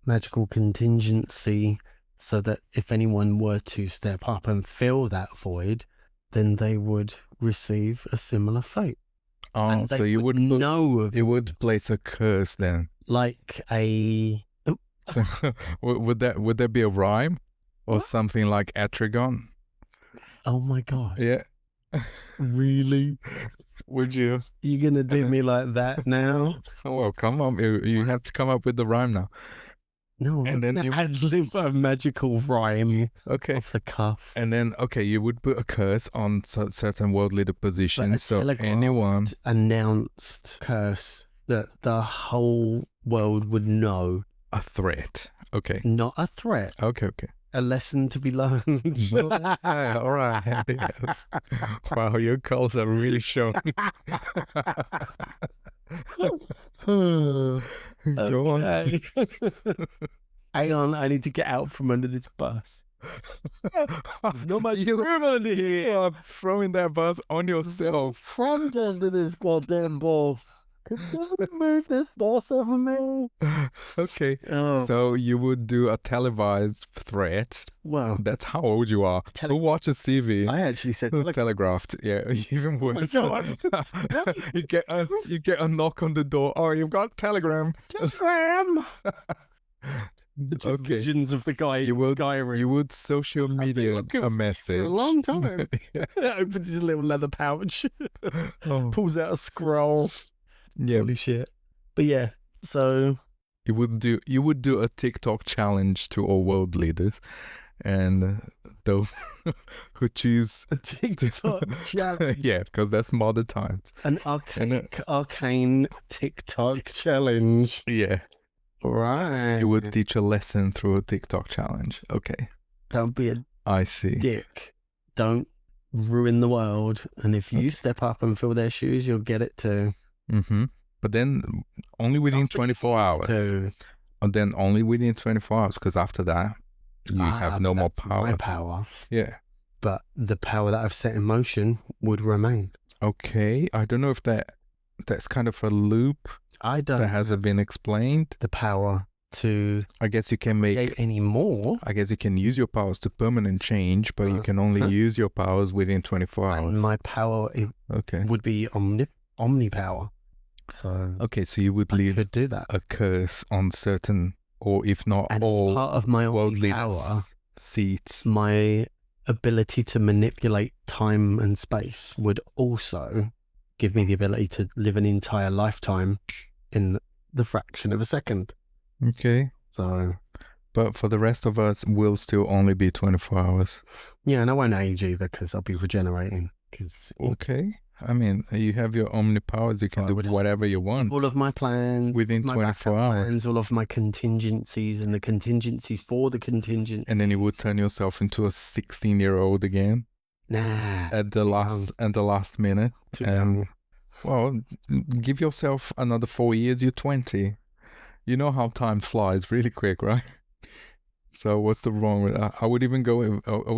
magical contingency so that if anyone were to step up and fill that void, then they would receive a similar fate. Oh, And so they you would know of you would place a curse then. like a So would that be a rhyme or What? something like Etrigon? oh my god, Yeah. really? Would you? You gonna do me like that now? Well, come on, you have to come up with the rhyme now. No, And then you- I'd live a magical rhyme Okay. off the cuff. And then, okay, you would put a curse on certain world leader But a positions. So telegraphed anyone, announced curse that the whole world would know. a threat. Okay. Not a threat, Okay. a lesson to be learned. All right. Yes. Wow, your calls are really showing. Go on. Okay. Hang on, I need to get out from under this bus. There's not much room under You here. are throwing that bus on yourself. From under this goddamn bus. Could you move this bus over me? Okay. Oh, So you would do a televised threat. well, That's how old you are. Who watches TV? I actually said Telegraphed. Yeah, even worse. God. you get a knock on the door. Oh, you've got telegram. telegram. Just Okay. visions of the guy You in would Skyrim. you would social media looking a for message a long time. Yeah. Opens his little leather pouch, Oh, pulls out a scroll. yeah. Holy shit! But yeah, so You would do a TikTok challenge to all world leaders, and those who choose a TikTok challenge, yeah, because that's modern times. an arcane TikTok challenge. Yeah, Right. you would teach a lesson through a TikTok challenge. Okay, Don't be a I see. dick. Don't ruin the world. And if you Okay. step up and fill their shoes, you'll get it too. Mm-hmm. But then only within 24 hours. Too. And then only within 24 hours, because after that you have no more power. My power. Yeah. But the power that I've set in motion would remain. Okay. I don't know if that's kind of a loop I don't that hasn't been explained. the power to I guess you can make. create any more. I guess you can use your powers to permanent change, but you can only use your powers within 24 hours. And my power Okay. would be omnipower. So Okay, so you would I leave could do that. a curse on certain, or if not And all, as part of my world power, leaders' seats. my ability to manipulate time and space would also give me the ability to live an entire lifetime in the fraction of a second. Okay. So, But for the rest of us, will still only be 24 hours. yeah, and I won't age either because I'll be regenerating. Because Okay. I mean, you have your omnipowers. You can So I do would whatever you want. all of my plans, Within my 24 backup hours. plans, all of my contingencies and the contingencies for the contingencies. And then you would turn yourself into a 16-year-old again Nah. at the last minute. Too And young. well, give yourself another 4 years. You're 20. You know how time flies really quick, right? So what's the wrong with that? I would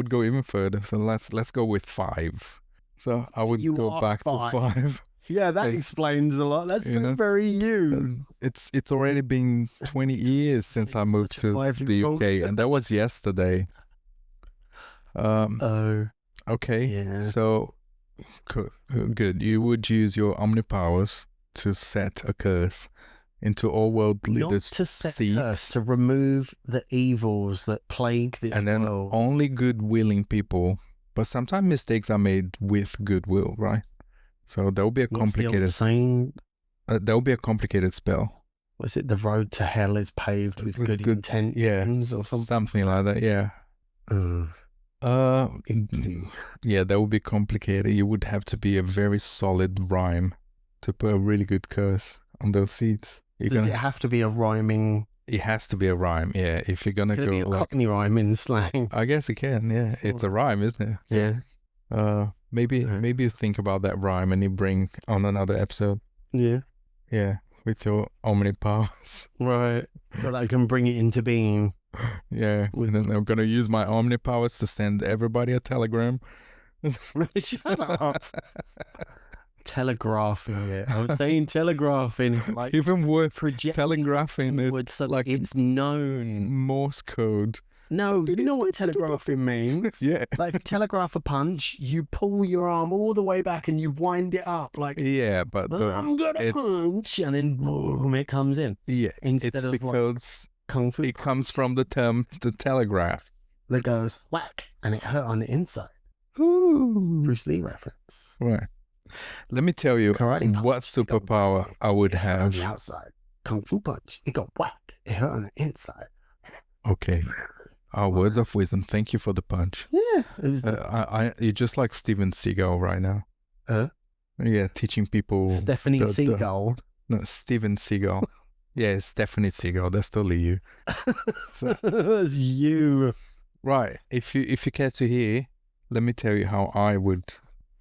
go even further. So let's go with 5. So I would You go are back to 5. Yeah, that It's- explains a lot. That's you know, very you. It's already been 20 years since I moved Such a to the 5-year-old. UK, and that was yesterday. Oh, Okay, yeah. so good. You would use your omnipowers to set a curse into all world Not leaders' to set seats, curse, to remove the evils that plague this and then world. only good-willing people. But sometimes mistakes are made with goodwill, right? So there will be a What's the old complicated. saying? There will be a complicated spell. Was it the road to hell is paved with good intentions or something? Something like that. Yeah. Easy. Yeah, that would be complicated. You would have to be a very solid rhyme to put a really good curse on those seats. Does it have to be a rhyming? It has to be a rhyme, yeah. If you're gonna Could it go be a like, Cockney rhyme in slang? I guess it can, yeah. It's a rhyme, isn't it? So, Yeah. maybe you think about that rhyme and you bring on another episode. Yeah. Yeah, with your omnipowers. Right. So that I can bring it into being. Yeah, and then I'm gonna use my omnipowers to send everybody a telegram. Shut up. Telegraphing it. I was saying telegraphing. Like Even worse, projecting telegraphing is forward so like it's known. Morse code. No, you know what telegraphing means? Yeah. Like if you telegraph a punch, you pull your arm all the way back and you wind it up like Yeah, but I'm gonna it's- punch, and then boom, it comes in. yeah, Instead it's of because Kung Fu it comes from the term the telegraph. that goes whack and it hurt on the inside. Ooh. Bruce Lee reference. Right. Let me tell you Karate punch, what it go superpower I would It hurt on the have. outside. Kung Fu punch. It go whack. It hurt on the inside. Okay. Our words of wisdom. Thank you for the punch. Yeah, it was You're just like Steven Seagal right now. Yeah, teaching people. Stephanie the- Seagal. No, Steven Seagal. Yeah, it's Stephanie Seagal. That's totally you. That's you. Right. If you care to hear, let me tell you how I would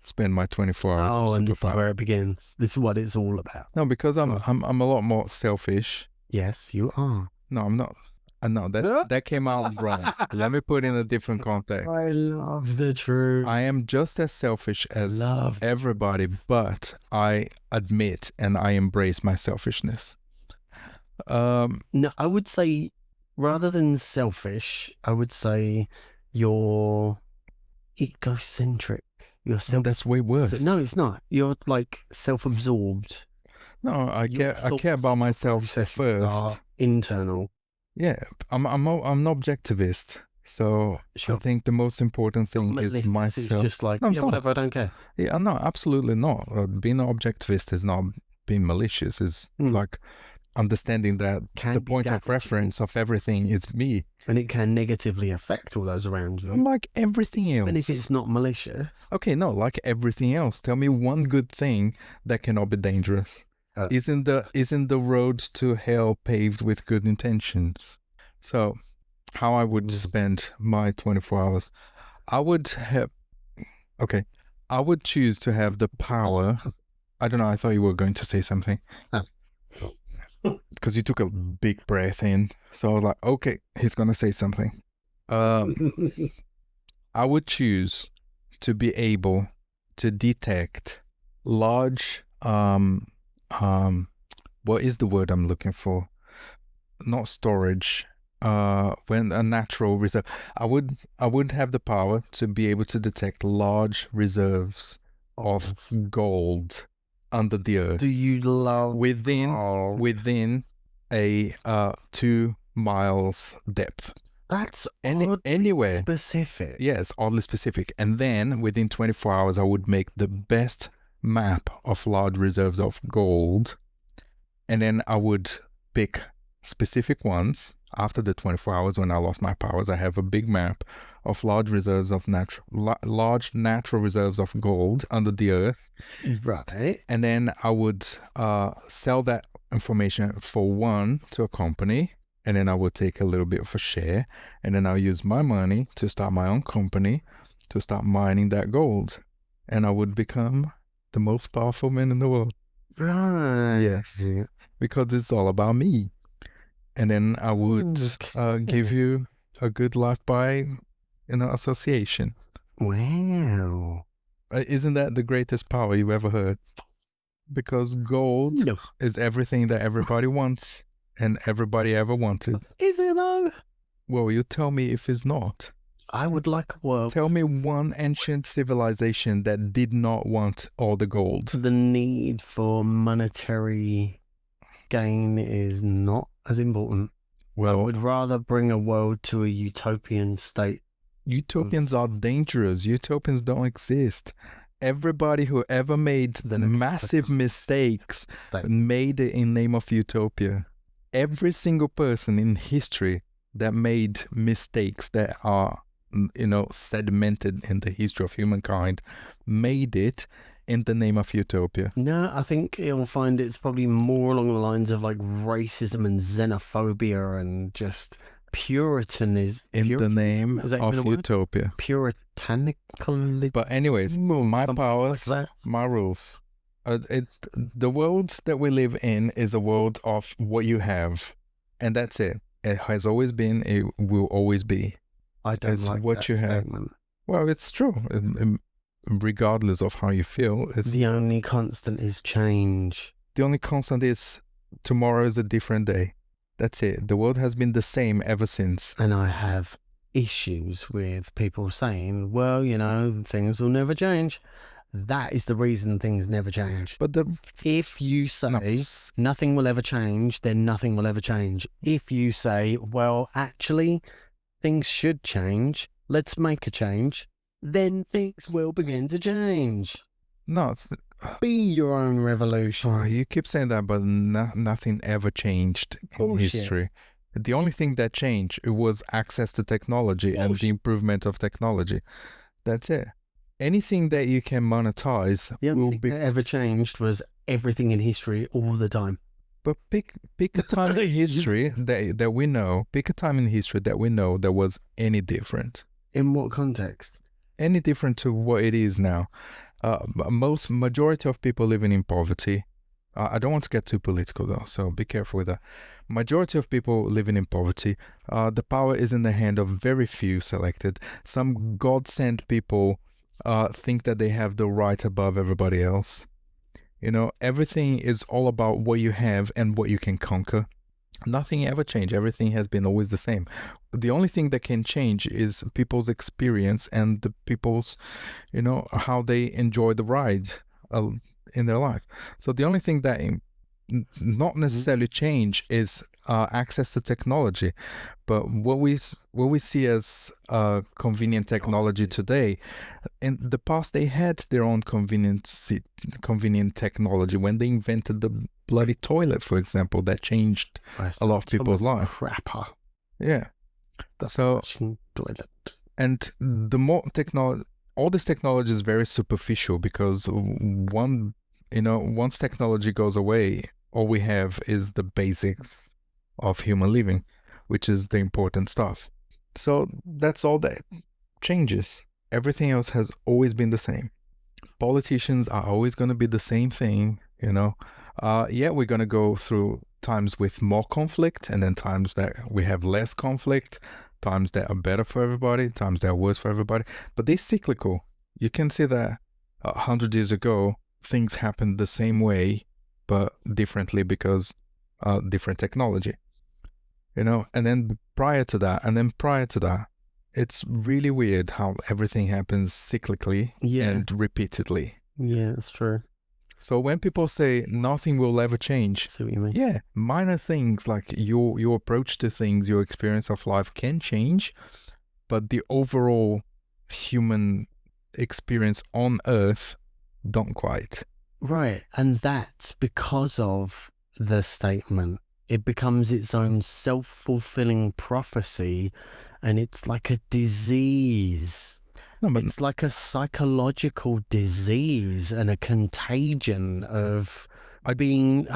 spend my 24 hours Oh, of and this is superpower. where it begins. This is what it's all about. No, because I'm Oh. I'm a lot more selfish. Yes, you are. No, I'm not. No, that came out wrong. Let me put in a different context. I love the truth. I am just as selfish as Love the everybody, but I admit and I embrace my selfishness. No, I would say rather than selfish, I would say you're egocentric. You're self. That's way worse. No, it's not. You're like self-absorbed. No, I Your care about myself Processes first. are internal. Yeah, I'm an objectivist. So Sure. I think the most important thing is It's myself. just like, No, yeah, it's not. whatever, I don't care. Yeah, no, absolutely not. Being an objectivist is not being malicious. It's like understanding that Can the be point of damaging. reference of everything is me. And it can negatively affect all those around you. Like everything else. Even if it's not malicious. Okay, no, like everything else. Tell me one good thing that cannot be dangerous. Isn't the road to hell paved with good intentions? So, how I would spend my 24 hours, I would choose to have the power. I don't know. I thought you were going to say something. Because you took a big breath in, so I was like, okay, he's gonna say something. I would choose to be able to detect large what is the word I'm looking for? Not storage. When a natural reserve, I would have the power to be able to detect large reserves of gold under the earth. Do you love within a 2 miles depth? That's anywhere specific. Yes, oddly specific. And then within 24 hours, I would make the best map of large reserves of gold. And then I would pick specific ones after the 24 hours when I lost my powers. I have a big map of large reserves of large natural reserves of gold under the earth. Right. And then I would sell that information for one to a company. And then I would take a little bit of a share. And then I'll use my money to start my own company to start mining that gold. And I would become the most powerful man in the world. Right. Yes. Because it's all about me. And then I would give you a good life by association. Wow. Isn't that the greatest power you ever heard? Because gold is everything that everybody wants and everybody ever wanted. Is it though? Well, you tell me if it's not. I would like a world. Tell me one ancient civilization that did not want all the gold. The need for monetary gain is not as important. Well, I would rather bring a world to a utopian state. Utopians are dangerous. Utopians don't exist. Everybody who ever made massive mistakes made it in name of utopia. Every single person in history that made mistakes that are, sedimented in the history of humankind made it in the name of utopia. No, I think you'll find it's probably more along the lines of like racism and xenophobia and just Puritanism. In the name of utopia. Puritanical. But anyways, my powers, my rules. The world that we live in is a world of what you have, and that's it. It has always been. It will always be. I don't like what that you statement. Have. Well, it's true. Regardless of how you feel, the only constant is change. The only constant is tomorrow is a different day. That's it. The world has been the same ever since. And I have issues with people saying, well, things will never change. That is the reason things never change. But if you say nothing will ever change, then nothing will ever change. If you say, well, actually, things should change, let's make a change, then things will begin to change. No, be your own revolution. Oh, you keep saying that, but nothing ever changed in history. The only thing that changed was access to technology and the improvement of technology. That's it. Anything that you can monetize the only thing that ever changed was everything in history all the time. But pick a time in history that we know. Pick a time in history that we know that was any different. In what context? Any different to what it is now. Majority of people living in poverty. I don't want to get too political though, so be careful with that. Majority of people living in poverty. The power is in the hand of very few selected. Some God-sent people think that they have the right above everybody else. Everything is all about what you have and what you can conquer. Nothing ever changed. Everything has been always the same. The only thing that can change is people's experience and the people's, how they enjoy the ride in their life. So the only thing that not necessarily change is access to technology, but what we see as convenient technology today. In the past, they had their own convenient technology when they invented the bloody toilet, for example, that changed a lot of people's lives. Crapper. Yeah. So toilet. And the more technology, all this technology is very superficial, because once technology goes away, all we have is the basics of human living, which is the important stuff. So that's all that changes. Everything else has always been the same. Politicians are always going to be the same thing, Yeah, we're going to go through times with more conflict, and then times that we have less conflict, times that are better for everybody, times that are worse for everybody. But they're cyclical. You can see that 100 years ago, things happened the same way, but differently because different technology, and then prior to that, it's really weird how everything happens cyclically and repeatedly. Yeah, that's true. So when people say nothing will ever change, See what you mean? Yeah, minor things like your approach to things, your experience of life can change, but the overall human experience on Earth don't quite. Right, and that's because of the statement. It becomes its own self-fulfilling prophecy, and it's like a disease. No, but it's like a psychological disease and a contagion of being.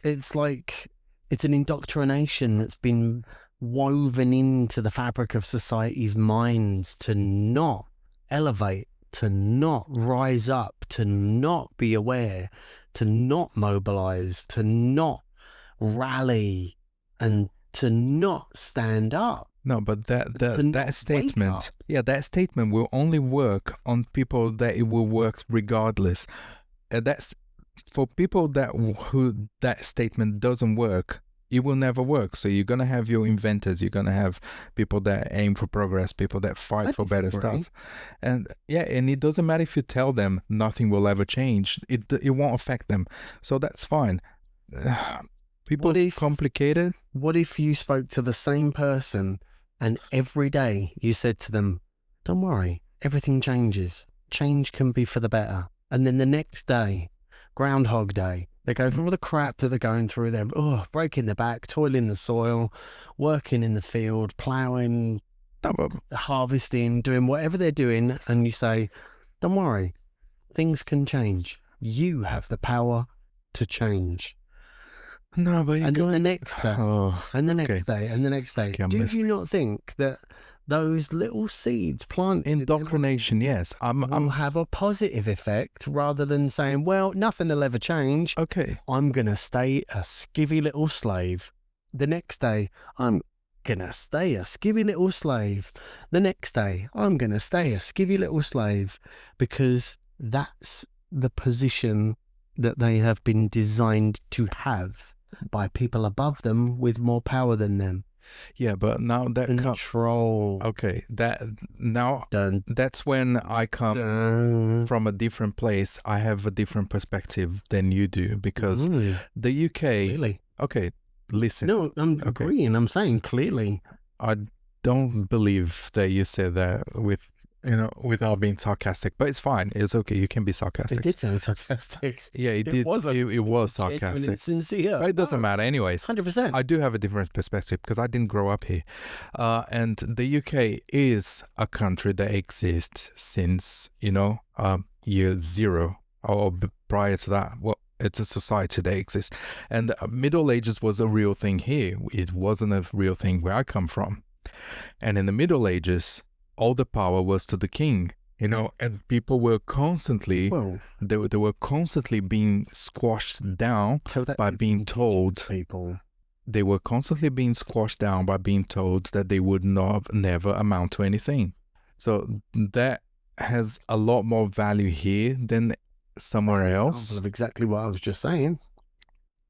It's like it's an indoctrination that's been woven into the fabric of society's minds to not elevate, to not rise up, to not be aware, to not mobilize, to not rally, and to not stand up. No, but that statement, that statement will only work on people that it will work regardless. That's for people who that statement doesn't work. It will never work. So you're gonna have your inventors. You're gonna have people that aim for progress, people that fight for better stuff, and it doesn't matter if you tell them nothing will ever change. It won't affect them. So that's fine. People complicated. What if you spoke to the same person and every day you said to them, "Don't worry, everything changes. Change can be for the better." And then the next day, Groundhog Day, they go through all the crap that they're going through. They're breaking their back, toiling the soil, working in the field, ploughing, harvesting, doing whatever they're doing. And you say, "Don't worry, things can change. You have the power to change." No, but and then the next day, and the next day, and the next day. Do you not think that those little seeds planted indoctrination, yes, will have a positive effect rather than saying, "Well, nothing will ever change. Okay, I'm gonna stay a skivvy little slave." The next day, I'm gonna stay a skivvy little slave. The next day, I'm gonna stay a skivvy little slave, because that's the position that they have been designed to have by people above them with more power than them. Yeah, but now that control. Okay, that's when I come from a different place. I have a different perspective than you do, because the UK. Clearly. Okay, listen. No, I'm agreeing. I'm saying clearly. I don't believe that you said that without being sarcastic, but it's fine. It's okay. You can be sarcastic. It did sound sarcastic. Yeah, it did. It was sarcastic. It's sincere. But it doesn't matter. Anyways, 100%. I do have a different perspective because I didn't grow up here. And the UK is a country that exists since, year zero or prior to that. Well, it's a society that exists. And Middle Ages was a real thing here. It wasn't a real thing where I come from. And in the Middle Ages, all the power was to the king, and people were constantly, they were constantly being squashed down by being told. They were constantly being squashed down by being told that they would never amount to anything. So that has a lot more value here than somewhere else. Of exactly what I was just saying.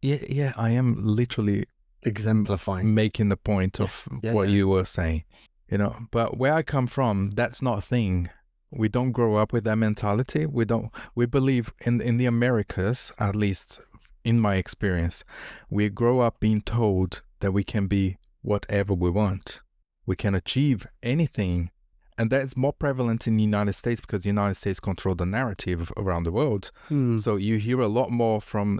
Yeah, I am literally exemplifying, making the point of what you were saying. But where I come from, that's not a thing. We don't grow up with that mentality. We believe in the Americas, at least in my experience, we grow up being told that we can be whatever we want. We can achieve anything. And that's more prevalent in the United States because the United States control the narrative around the world. So you hear a lot more from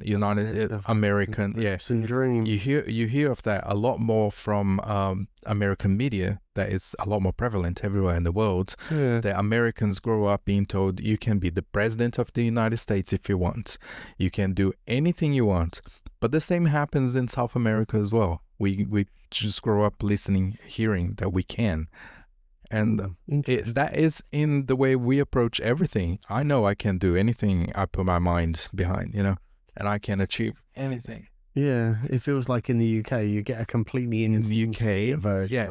American, dreams. You hear of that a lot more from American media. That is a lot more prevalent everywhere in the world. That Americans grow up being told you can be the president of the United States if you want. You can do anything you want. But the same happens in South America as well. We just grow up hearing that we can. And that is in the way we approach everything. I know I can do anything I put my mind behind, and I can achieve anything. Yeah, it feels like in the UK you get a completely in the UK version. Yeah,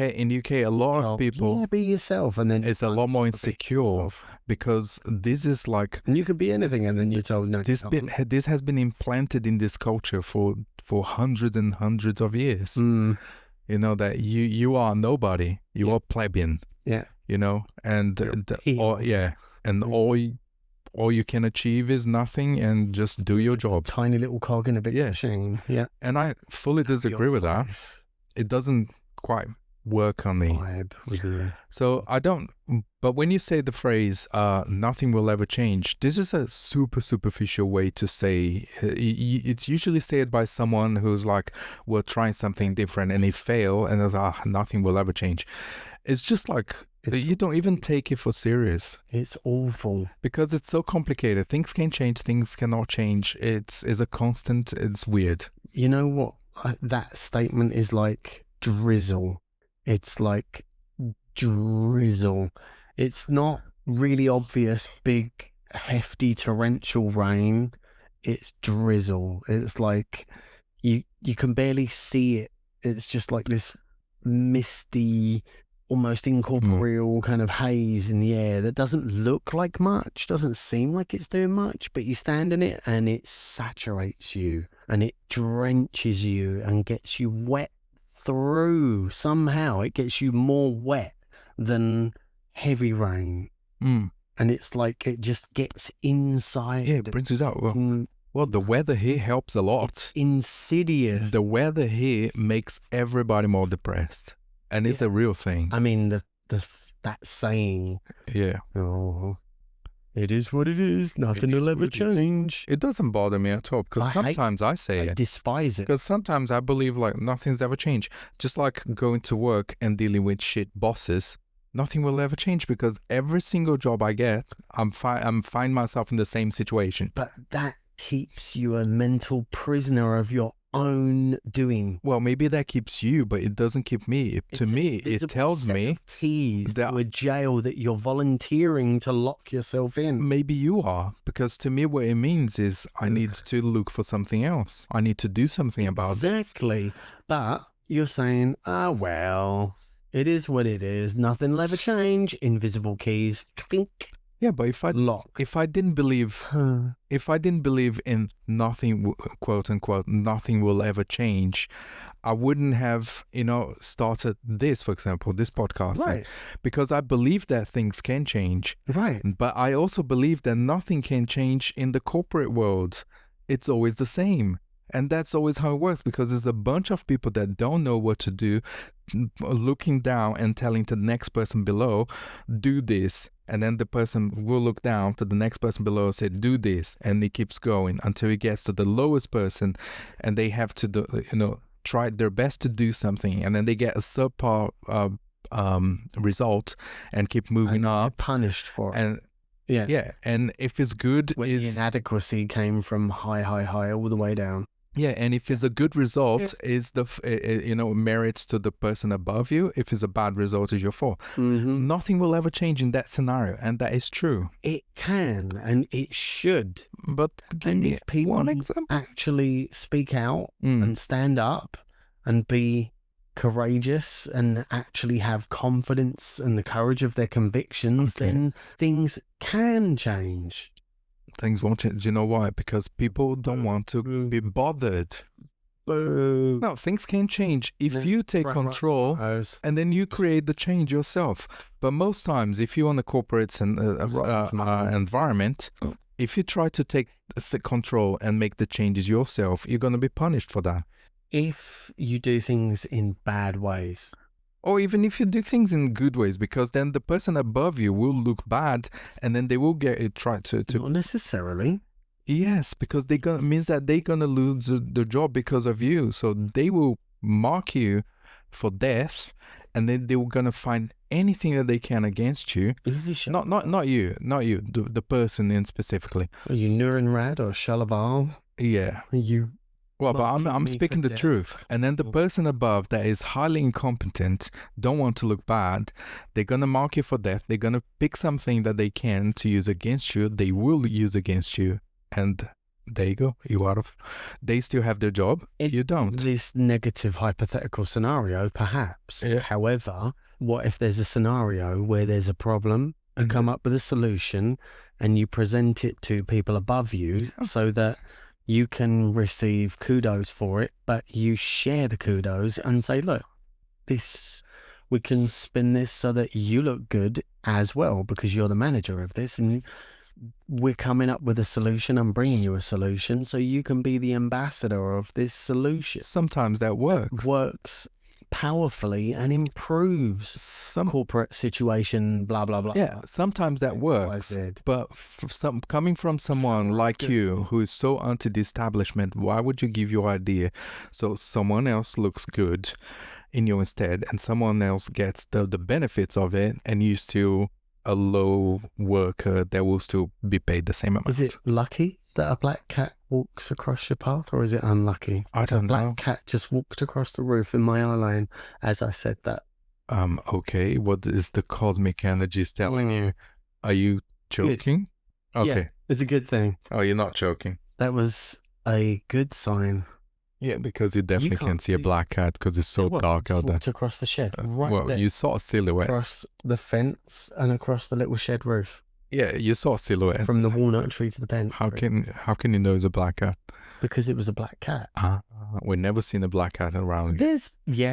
in the UK, a lot of people be yourself, and then it's a lot more insecure because this is like, and you could be anything, and then you're told no. This has been implanted in this culture for hundreds and hundreds of years. That you are nobody, you are plebeian. Yeah. And all you can achieve is nothing, and just do your job. Tiny little cog in a big machine. Yeah. And I fully disagree with that. It doesn't quite work on me. So I don't. But when you say the phrase "nothing will ever change," this is a super superficial way to say. It's usually said by someone who's like, "We're trying something different," and they fail, and it's nothing will ever change. It's just like you don't even take it for serious. It's awful because it's so complicated. Things can change, things cannot change. It's a constant. It's weird. You know what? That statement is like drizzle. It's like drizzle. It's not really obvious, big, hefty, torrential rain. It's drizzle. It's like you can barely see it. It's just like this misty, almost incorporeal kind of haze in the air that doesn't look like much, doesn't seem like it's doing much, but you stand in it and it saturates you and it drenches you and gets you wet through. Somehow it gets you more wet than heavy rain. And it's like it just gets inside. Yeah, it brings it out. Well, the weather here helps a lot. It's insidious. The weather here makes everybody more depressed. And it's a real thing. I mean, that saying. Yeah. Oh, it is what it is. Nothing will ever change. It doesn't bother me at all because sometimes I say I despise it. Because sometimes I believe like nothing's ever changed. Just like going to work and dealing with shit bosses, nothing will ever change because every single job I get, I'm find myself in the same situation. But that keeps you a mental prisoner of your own doing. Well, maybe that keeps you, but it doesn't keep me. To me, it tells me keys to a jail that you're volunteering to lock yourself in. Maybe you are, because to me, what it means is I need to look for something else. I need to do something about this. Exactly. But you're saying, well, it is what it is. Nothing will ever change. Invisible keys. Clink. Yeah, but if I didn't believe in nothing, quote unquote, nothing will ever change, I wouldn't have, started this, for example, this podcast. Right. Because I believe that things can change. Right. But I also believe that nothing can change in the corporate world. It's always the same. And that's always how it works, because there's a bunch of people that don't know what to do, looking down and telling the next person below, do this. And then the person will look down to the next person below and say, do this. And it keeps going until it gets to the lowest person, and they have to do, try their best to do something. And then they get a subpar result and keep moving up. Punished for it. And yeah. And if it's good, the inadequacy came from high all the way down. Yeah, and if it's a good result, is merits to the person above you. If it's a bad result, is your fault. Mm-hmm. Nothing will ever change in that scenario, and that is true. It can, and it should. But if people one example actually speak out and stand up and be courageous and actually have confidence and the courage of their convictions, then things can change. Things won't change. Do you know why? Because people don't want to be bothered. No, things can change if you take control and then you create the change yourself. But most times, if you're on the corporate environment, If you try to take the control and make the changes yourself, you're going to be punished for that. If you do things in bad ways, or even if you do things in good ways, because then the person above you will look bad, and then they will try to. not necessarily. Yes, because means that they're gonna lose the job because of you. So they will mark you for death, and then they were gonna find anything that they can against you. Easy shot. Not you, the person in specifically. Are you Nurenrad or Shalaval? Yeah. Are you? Well, but I'm speaking the truth. And then the person above that is highly incompetent, don't want to look bad, they're gonna mark you for death. They're gonna pick something that they can to use against you. They will use against you. And there you go. They still have their job. You don't. This negative hypothetical scenario, perhaps. Yeah. However, what if there's a scenario where there's a problem, you come up with a solution, and you present it to people above you so that you can receive kudos for it, but you share the kudos and say, look, we can spin this so that you look good as well because you're the manager of this, and we're coming up with a solution. I'm bringing you a solution so you can be the ambassador of this solution. Sometimes that works Powerfully and improves some corporate situation, blah, blah, blah. Yeah, sometimes that works. But coming from someone like you who is so anti the establishment, why would you give your idea so someone else looks good in you instead, and someone else gets the benefits of it, and you still a low worker that will still be paid the same amount? Is it lucky that a black cat walks across your path, or is it unlucky? I don't know. A black cat just walked across the roof in my eye line as I said that. Okay, what is the cosmic energies telling you? Are you joking? Good. Okay. Yeah, it's a good thing. Oh, you're not joking. That was a good sign. Yeah, because you definitely can't see a black cat because it's so dark out there. Walked across the shed, there. You saw a silhouette. Across the fence and across the little shed roof. Yeah, you saw a silhouette. From the walnut tree to the pen. How can you know it's a black cat? Because it was a black cat. We've never seen a black cat around.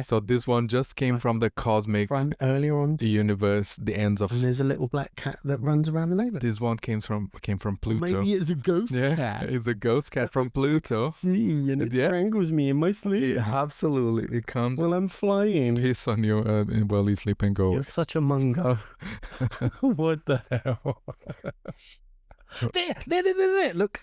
So this one just came from the cosmic earlier on, the universe, the ends of. And there's a little black cat that runs around the neighborhood. This one came from Pluto. Maybe it's a ghost cat. It's a ghost cat from Pluto. See, and it strangles me in my sleep. Yeah, absolutely, it comes. Well, I'm flying. Piss on you while you sleep and go. You're such a mungo. What the hell? There. Look.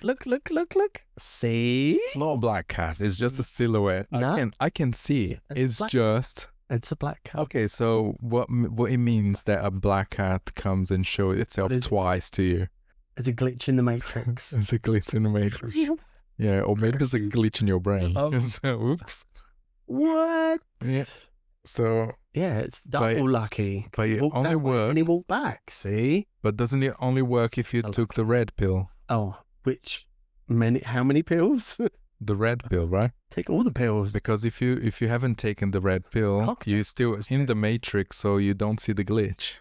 See? It's not a black cat. It's just a silhouette. No? I can see. It's a black cat. Okay, so what it means that a black cat comes and shows itself twice to you? There's a glitch in the Matrix. There's a glitch in the Matrix. Yeah, or maybe there's a glitch in your brain. Oops. What? Yeah. So yeah, it's double lucky. But it only works. And he walked back. See? But doesn't it only work if you took the red pill? Oh, how many pills? The red pill, right? Take all the pills. Because if you haven't taken the red pill, you're still in the Matrix, so you don't see the glitch.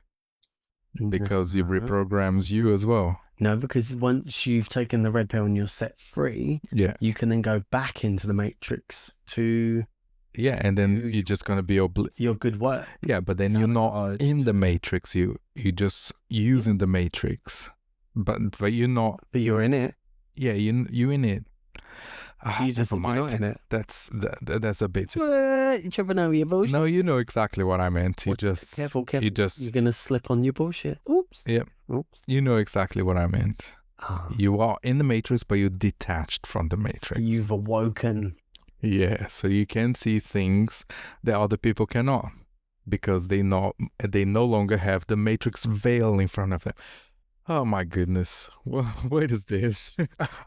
Because it reprograms you as well. No, because once you've taken the red pill and you're set free, you can then go back into the Matrix to. Yeah, and then you're just gonna be your good work. Yeah, but then you're not in the Matrix. You just using the Matrix, but you're not. But you're in it. Yeah, you in it. You just never mind. You're not in it. That's a bit. You never know your bullshit. No, you know exactly what I meant. You just careful. You just you're gonna slip on your bullshit. Oops. Yep. Oops. You know exactly what I meant. You are in the Matrix, but you're detached from the Matrix. You've awoken. Yeah, so you can see things that other people cannot because they no longer have the Matrix veil in front of them. Oh my goodness, what is this?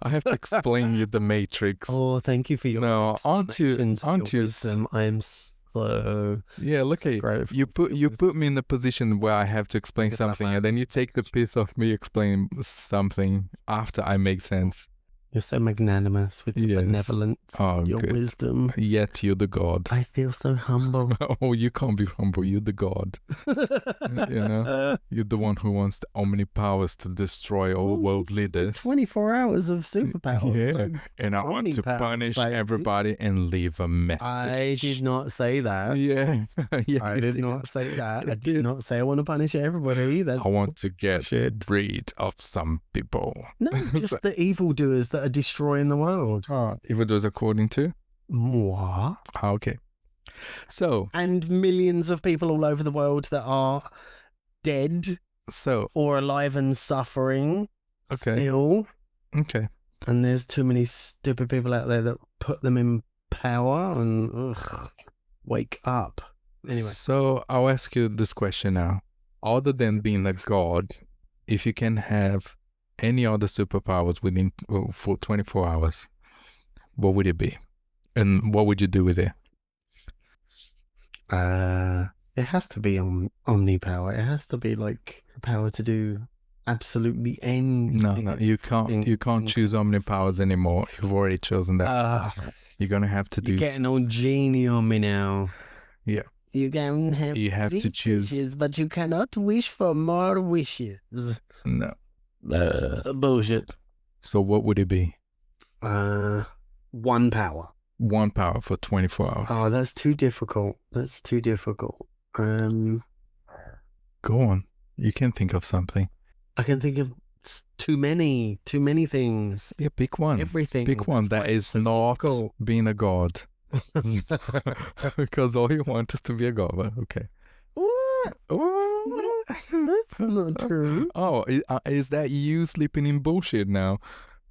I have to explain you the Matrix. Oh, thank you for your aren't you? I am so look at you put me in the position where I have to explain something, and then you take the piss of me explaining something after I make sense. You're so magnanimous with your Yes. benevolence, Oh, your good. wisdom. Yet you're the god. I feel so humble. Oh, you can't be humble. You're the god. You know, you're the one who wants the omnipowers to destroy all world leaders. 24 hours of superpowers. Yeah, So and I want to omnipower, punish baby. everybody and leave a message. I did not say that. Yeah, yeah. I you did not say that. I did not say I want to punish everybody. That's I want to get shit. rid of some people. No, just the evildoers that are destroying the world. Evildoers according to? What? Okay. So, And millions of people all over the world that are dead or alive and suffering. Okay. Still. Okay. And there's too many stupid people out there that put them in power and wake up. Anyway. So I'll ask you this question now. Other than being a god, if you can have any other superpowers for 24 hours, what would it be? And what would you do with it? It has to be omnipower. It has to be like the power to do absolutely anything. No, you can't choose omnipowers anymore. You've already chosen that. You're gonna have to do. You're getting all genie on me now. Yeah. You have to choose, wishes, but you cannot wish for more wishes. No. Bullshit. So what would it be? One power. One power for 24 hours. Oh, that's too difficult. Go on. You can think of something. I can think of too many things. Yeah, pick one. Everything. Pick one that is not being a god. Because all you want is to be a god. Okay. What? That's not true. Oh, is that you sleeping in bullshit now?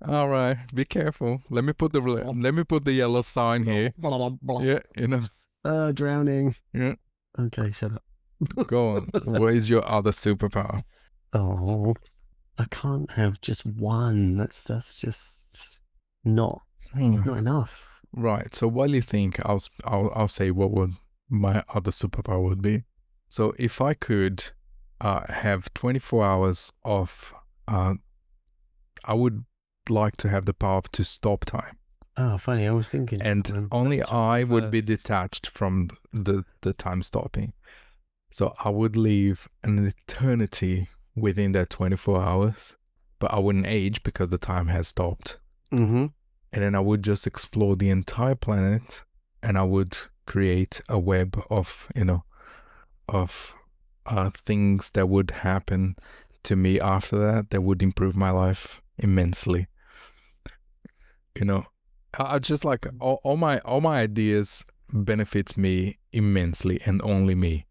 All right, be careful. Let me put the yellow sign here. Yeah, you know. Drowning. Yeah. Okay, shut up. Go on. What is your other superpower? Oh, I can't have just one. That's just not. It's not enough. Right. So while you think, I'll say what would my other superpower would be. So if I could have 24 hours of, I would like to have the power to stop time. Oh, funny. I was thinking. And only I would be detached from the time stopping. So I would live an eternity within that 24 hours, but I wouldn't age because the time has stopped. Mm-hmm. And then I would just explore the entire planet, and I would create a web of, things that would happen to me after that would improve my life immensely. I just like all my ideas benefits me immensely, and only me.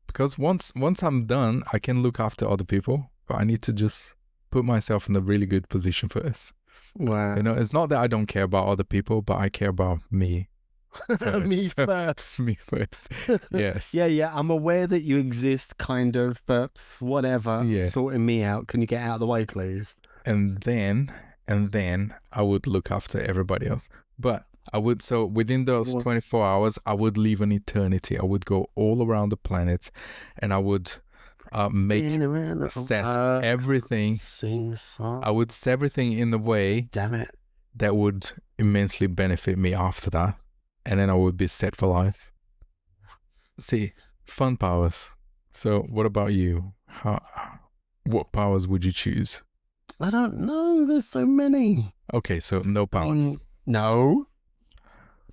Because once I'm done, I can look after other people, but I need to just put myself in a really good position first. Wow. It's not that I don't care about other people, but I care about me first. Me first. Me first. Yes. Yeah. I'm aware that you exist, kind of, but whatever. Yeah. Sorting me out. Can you get out of the way, please? And then I would look after everybody else. But I would, so within those 24 hours, I would live an eternity. I would go all around the planet, and I would set everything. Sing song. I would set everything in a way. Damn it. That would immensely benefit me after that, and then I would be set for life. See, fun powers. So, what about you? What powers would you choose? I don't know. There's so many. Okay, so no powers. No.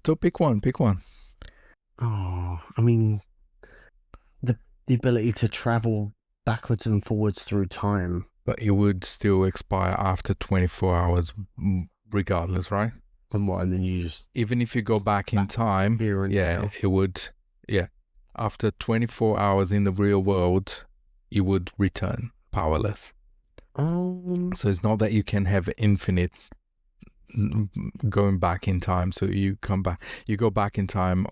So pick one. Oh, I mean, the ability to travel backwards and forwards through time. But it would still expire after 24 hours regardless, right? And then you just... Even if you go back in time, it would... Yeah. After 24 hours in the real world, it would return powerless. So it's not that you can have infinite going back in time. So you go back in time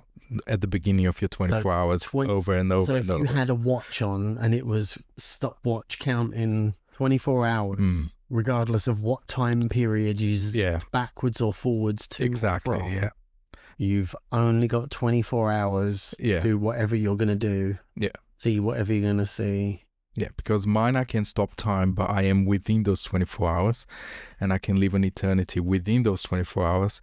at the beginning of your 24 hours over and over. So if you had a watch on and it was stopwatch counting 24 hours, regardless of what time period you used backwards or forwards to. Exactly, yeah. You've only got 24 hours to do whatever you're going to do. Yeah. See whatever you're going to see. Yeah, because mine, I can stop time, but I am within those 24 hours, and I can live an eternity within those 24 hours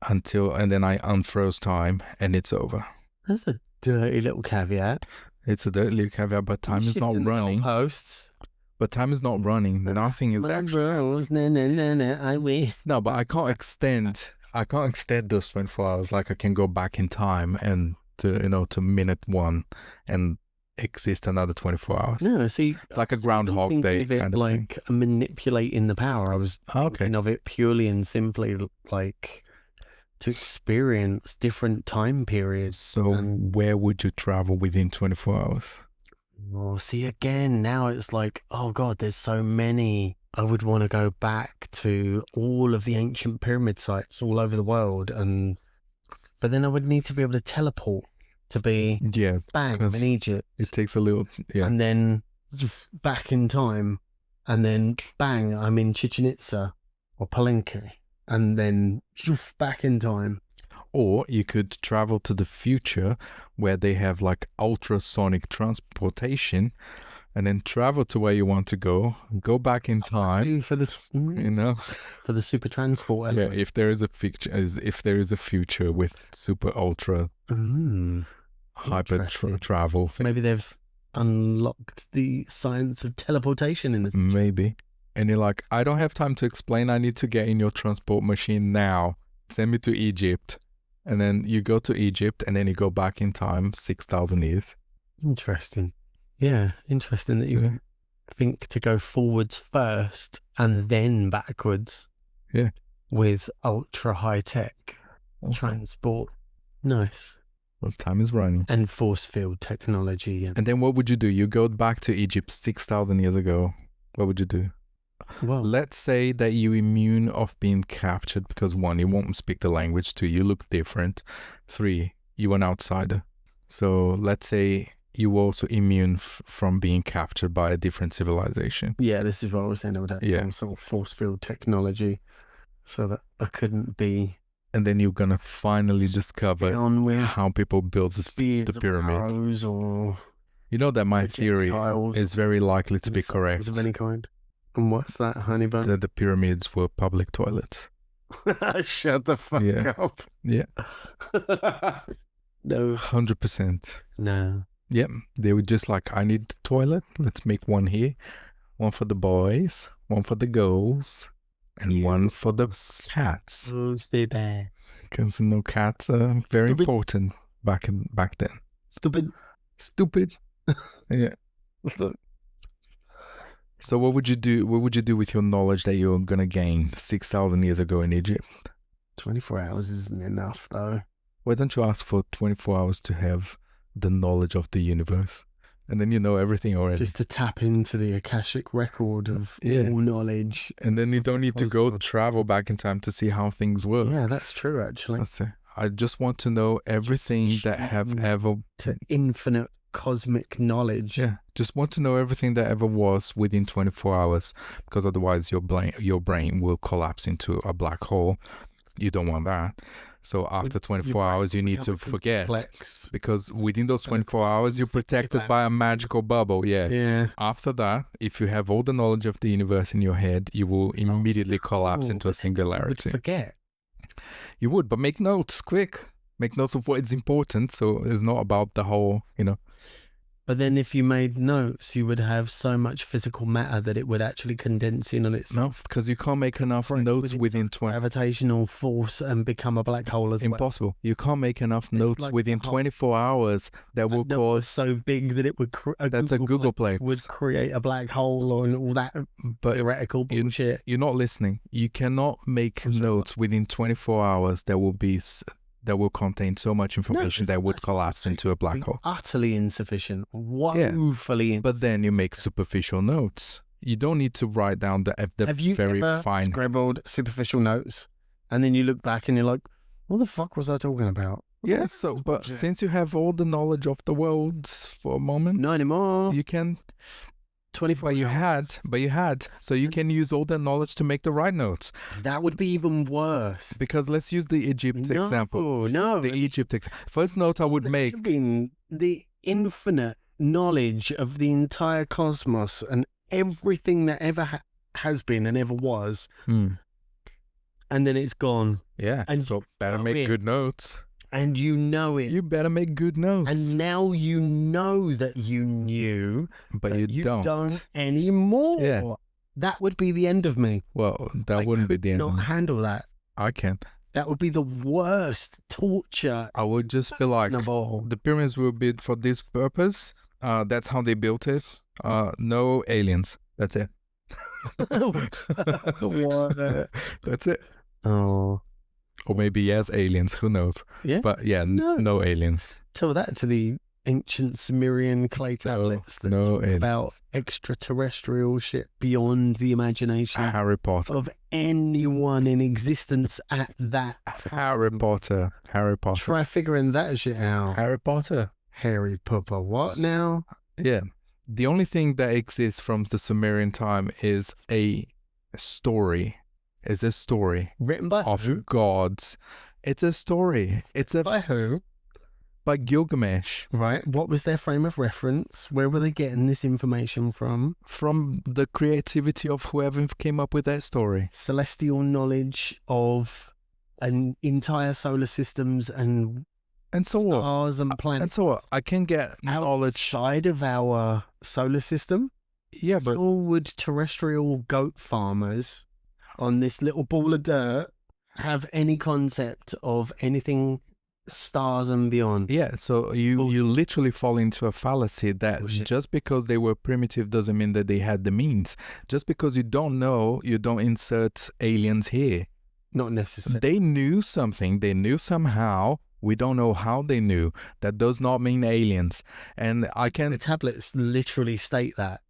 and then I unfroze time, and it's over. That's a dirty little caveat. It's a dirty little caveat, but time is not running. Posts. But time is not running. Nothing is actually. I win. No, but I can't extend. I can't extend those 24 hours. Like I can go back in time and to minute 1 and exist another 24 hours. No, see, it's like a Groundhog Day kind of thing. Like manipulating the power. I was thinking of it purely and simply like to experience different time periods. So where would you travel within 24 hours? Well, see, again, now it's like, oh God, there's so many. I would want to go back to all of the ancient pyramid sites all over the world, but then I would need to be able to teleport to be bang, I'm in Egypt. It takes a little, and then back in time, and then bang, I'm in Chichen Itza or Palenque, and then back in time. Or you could travel to the future where they have like ultrasonic transportation, and then travel to where you want to go back in time for the for the super transport element. Yeah, if there is a future with super ultra hyper travel thing. Maybe they've unlocked the science of teleportation in the future. Maybe. And you're like, I don't have time to explain, I need to get in your transport machine now, send me to Egypt. And then you go to Egypt, and then you go back in time 6,000 years. Interesting. Yeah, interesting that you think to go forwards first and then backwards. Yeah. With ultra high tech transport. Nice. Well, time is running. And force field technology. And then what would you do? You go back to Egypt 6,000 years ago. What would you do? Well, let's say that you're immune of being captured because 1, you won't speak the language, 2, you look different, 3, you're an outsider. So let's say you're also immune from being captured by a different civilization. Yeah, this is what I was saying. I would have some sort of force field technology so that I couldn't be. And then you're going to finally discover how people build the pyramids. Or you know that my theory is very likely to be correct. Of any kind. And what's that, honey bun? That the pyramids were public toilets. Shut the fuck up. Yeah. No. 100%. No. Yep. They were just like, I need the toilet. Let's make one here. One for the boys, one for the girls, and one for the cats. Oh, stay there. Because cats are very important back then. Stupid. Yeah. So what would you do? What would you do with your knowledge that you're gonna gain 6,000 years ago in Egypt? 24 hours isn't enough, though. Why don't you ask for 24 hours to have the knowledge of the universe, and then you know everything already? Just to tap into the Akashic record of all knowledge, and then you don't need to go travel back in time to see how things work. Yeah, that's true. Actually, that's it. I just want to know everything that have ever to infinite cosmic knowledge. Yeah, just want to know everything that ever was within 24 hours, because otherwise your brain will collapse into a black hole. You don't want that. So after 24 hours, you need to forget, because within those 24 hours, you're protected by a magical bubble. Yeah. After that, if you have all the knowledge of the universe in your head, you will immediately collapse into a singularity. You would forget. You would, but make notes, quick. Make notes of what is important, so it's not about the whole, But then if you made notes, you would have so much physical matter that it would actually condense in on itself. No, because you can't make enough notes within 20... Gravitational force and become a black hole as well. Impossible. You can't make enough notes within 24 hours that will cause... so big that it would... That's a Google Plate. ...would create a black hole and all that theoretical bullshit. You're not listening. You cannot make notes within 24 hours that will contain so much information that would collapse into a black hole. Utterly insufficient. Woefully insufficient. But then you make superficial notes. You don't need to write down the Have you very ever fine... scribbled superficial notes and then you look back and you're like, what the fuck was I talking about? Yes, but since you have all the knowledge of the world for a moment... Not anymore. You can... 24 But you had. So you can use all that knowledge to make the right notes. That would be even worse. Because let's use the Egypt example. No. The Egypt example. First note I would make... The infinite knowledge of the entire cosmos and everything that ever has been and ever was, and then it's gone. Yeah, And so better you make know it. good notes. And you know it. You better make good notes. And now you know that you knew, but you don't. anymore. Yeah. That would be the end of me. Well, that I wouldn't be could the end. not handle that. I can. That would be the worst torture. I would just be like, imaginable. the pyramids were built for this purpose. That's how they built it. No aliens. That's it. What? That's it. Oh. Or maybe yes, aliens. Who knows? Yeah. But yeah, no aliens. Tell that to the ancient Sumerian clay tablets that no talk aliens. about extraterrestrial shit beyond the imagination Harry Potter. of anyone in existence at that Harry Potter. Harry Potter. Try figuring that shit out. Harry Potter. Harry Potter. What now? Yeah. The only thing that exists from the Sumerian time is a story. It's a story Written by of who? gods. It's a story. It's a By who? by Gilgamesh. Right. What was their frame of reference? Where were they getting this information from? From the creativity of whoever came up with that story. Celestial knowledge of an entire solar systems and so what? stars and planets. And so what? I can get knowledge. Outside of our solar system. Yeah, but How would terrestrial goat farmers on this little ball of dirt have any concept of anything stars and beyond? yeah, so you literally fall into a fallacy that Bullshit. just because they were primitive doesn't mean that they had the means. Just because you don't know, you don't insert aliens here. Not necessarily. They knew something. They knew somehow. We don't know how they knew. That does not mean aliens. And I can... The tablets literally state that.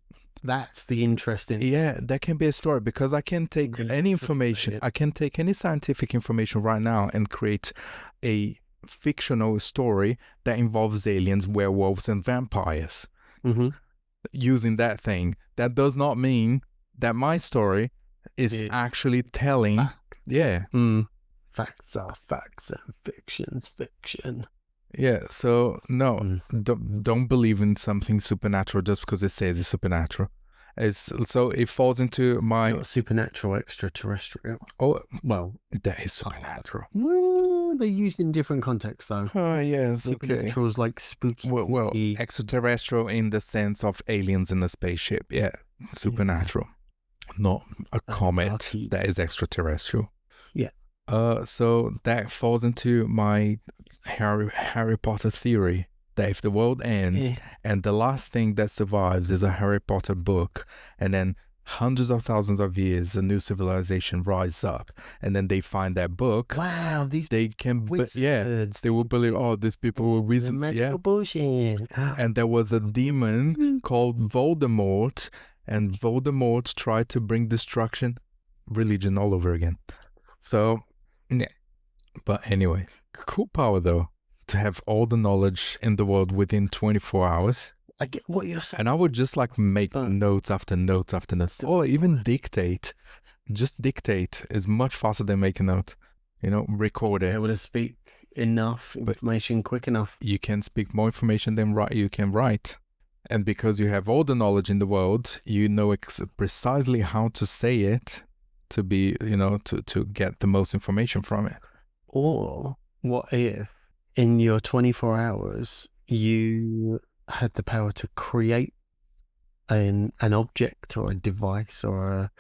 That's the interesting... Yeah, that can be a story because I can take any information. I can take any scientific information right now and create a fictional story that involves aliens, werewolves, and vampires. Mm-hmm. Using that thing. That does not mean that my story is It's actually telling... fact. Yeah. Facts are facts and fiction's fiction. Yeah, so no, Mm. don't believe in something supernatural just because it says it's supernatural. So it falls into my... Not supernatural, extraterrestrial. Oh, Well, that is supernatural. well, they're used in different contexts though. Oh, yes, okay. Supernatural's like spooky. Well, spooky. extraterrestrial in the sense of aliens in the spaceship. Yeah, supernatural. Not a comet lucky. that is extraterrestrial. Yeah. So that falls into my Harry Potter theory that if the world ends and the last thing that survives is a Harry Potter book, and then hundreds of thousands of years a new civilization rises up, and then they find that book, Wow, these they can wizards. they will believe, oh, these people were wizards. Magical bullshit. And there was a demon called Voldemort, and Voldemort tried to bring destruction, religion all over again. So, yeah. But anyway, cool power though, to have all the knowledge in the world within 24 hours. I get what you're saying. And I would just like make But- notes after notes after notes, or even dictate. Just dictate is much faster than make a note. You know, record it. Able to speak enough information quick enough. You can speak more information than you can write. And because you have all the knowledge in the world, you know precisely how to say it to be, to get the most information from it. Or what if in your 24 hours you had the power to create an object or a device or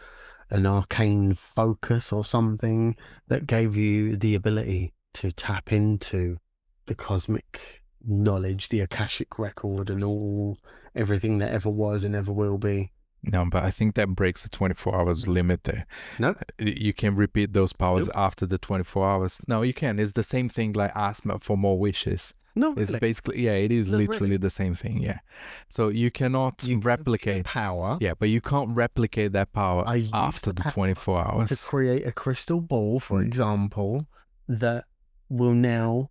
an arcane focus or something that gave you the ability to tap into the cosmic knowledge, the Akashic record, and everything that ever was and ever will be. No, but I think that breaks the 24 hours limit there. No, You can repeat those powers Nope. after the 24 hours. No, you can. It's the same thing like asthma for more wishes. no, It's really. basically, it is No, literally really. the same thing, yeah. So you cannot You replicate. power Yeah, but you can't replicate that power I use after the the power 24 hours. to create a crystal ball, for example, that will now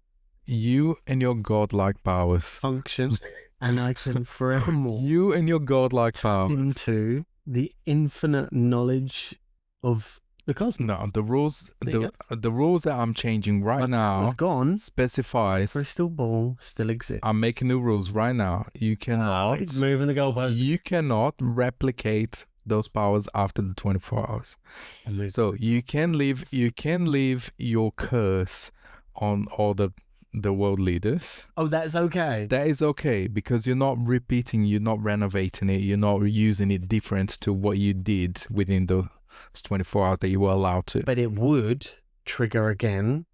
You and your godlike powers. function, and I can forevermore You and your godlike power. into the infinite knowledge of The cosmos. No, the rules, There you the rules that I'm changing right now It's gone. specifies. Crystal ball still exists. I'm making new rules right now. You cannot. It's moving the goalposts. You cannot replicate those powers after the 24 hours. So you can leave your curse on all the world leaders. Oh, that's okay. That is okay, because you're not repeating, you're not renovating it, you're not using it different to what you did within those 24 hours that you were allowed to. But it would trigger again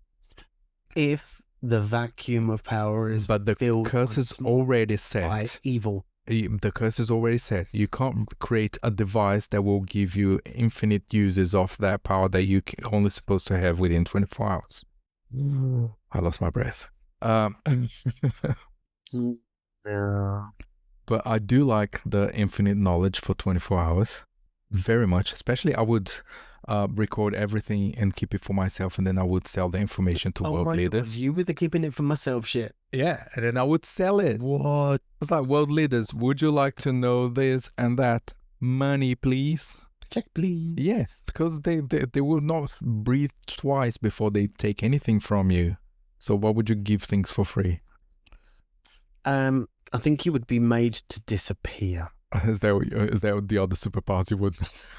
if the vacuum of power is But the filled curse is already set. by evil. The curse is already set. You can't create a device that will give you infinite uses of that power that you only supposed to have within 24 hours. I lost my breath. Yeah. But I do like the infinite knowledge for 24 hours. Very much. Especially I would record everything and keep it for myself, and then I would sell the information to world leaders. You with the keeping it for myself shit. Yeah, and then I would sell it. What? It's like, world leaders, would you like to know this and that? Money, please. Check, please. Yes, because they will not breathe twice before they take anything from you. So why would you give things for free? I think you would be made to disappear. Is that the other superpowers you would?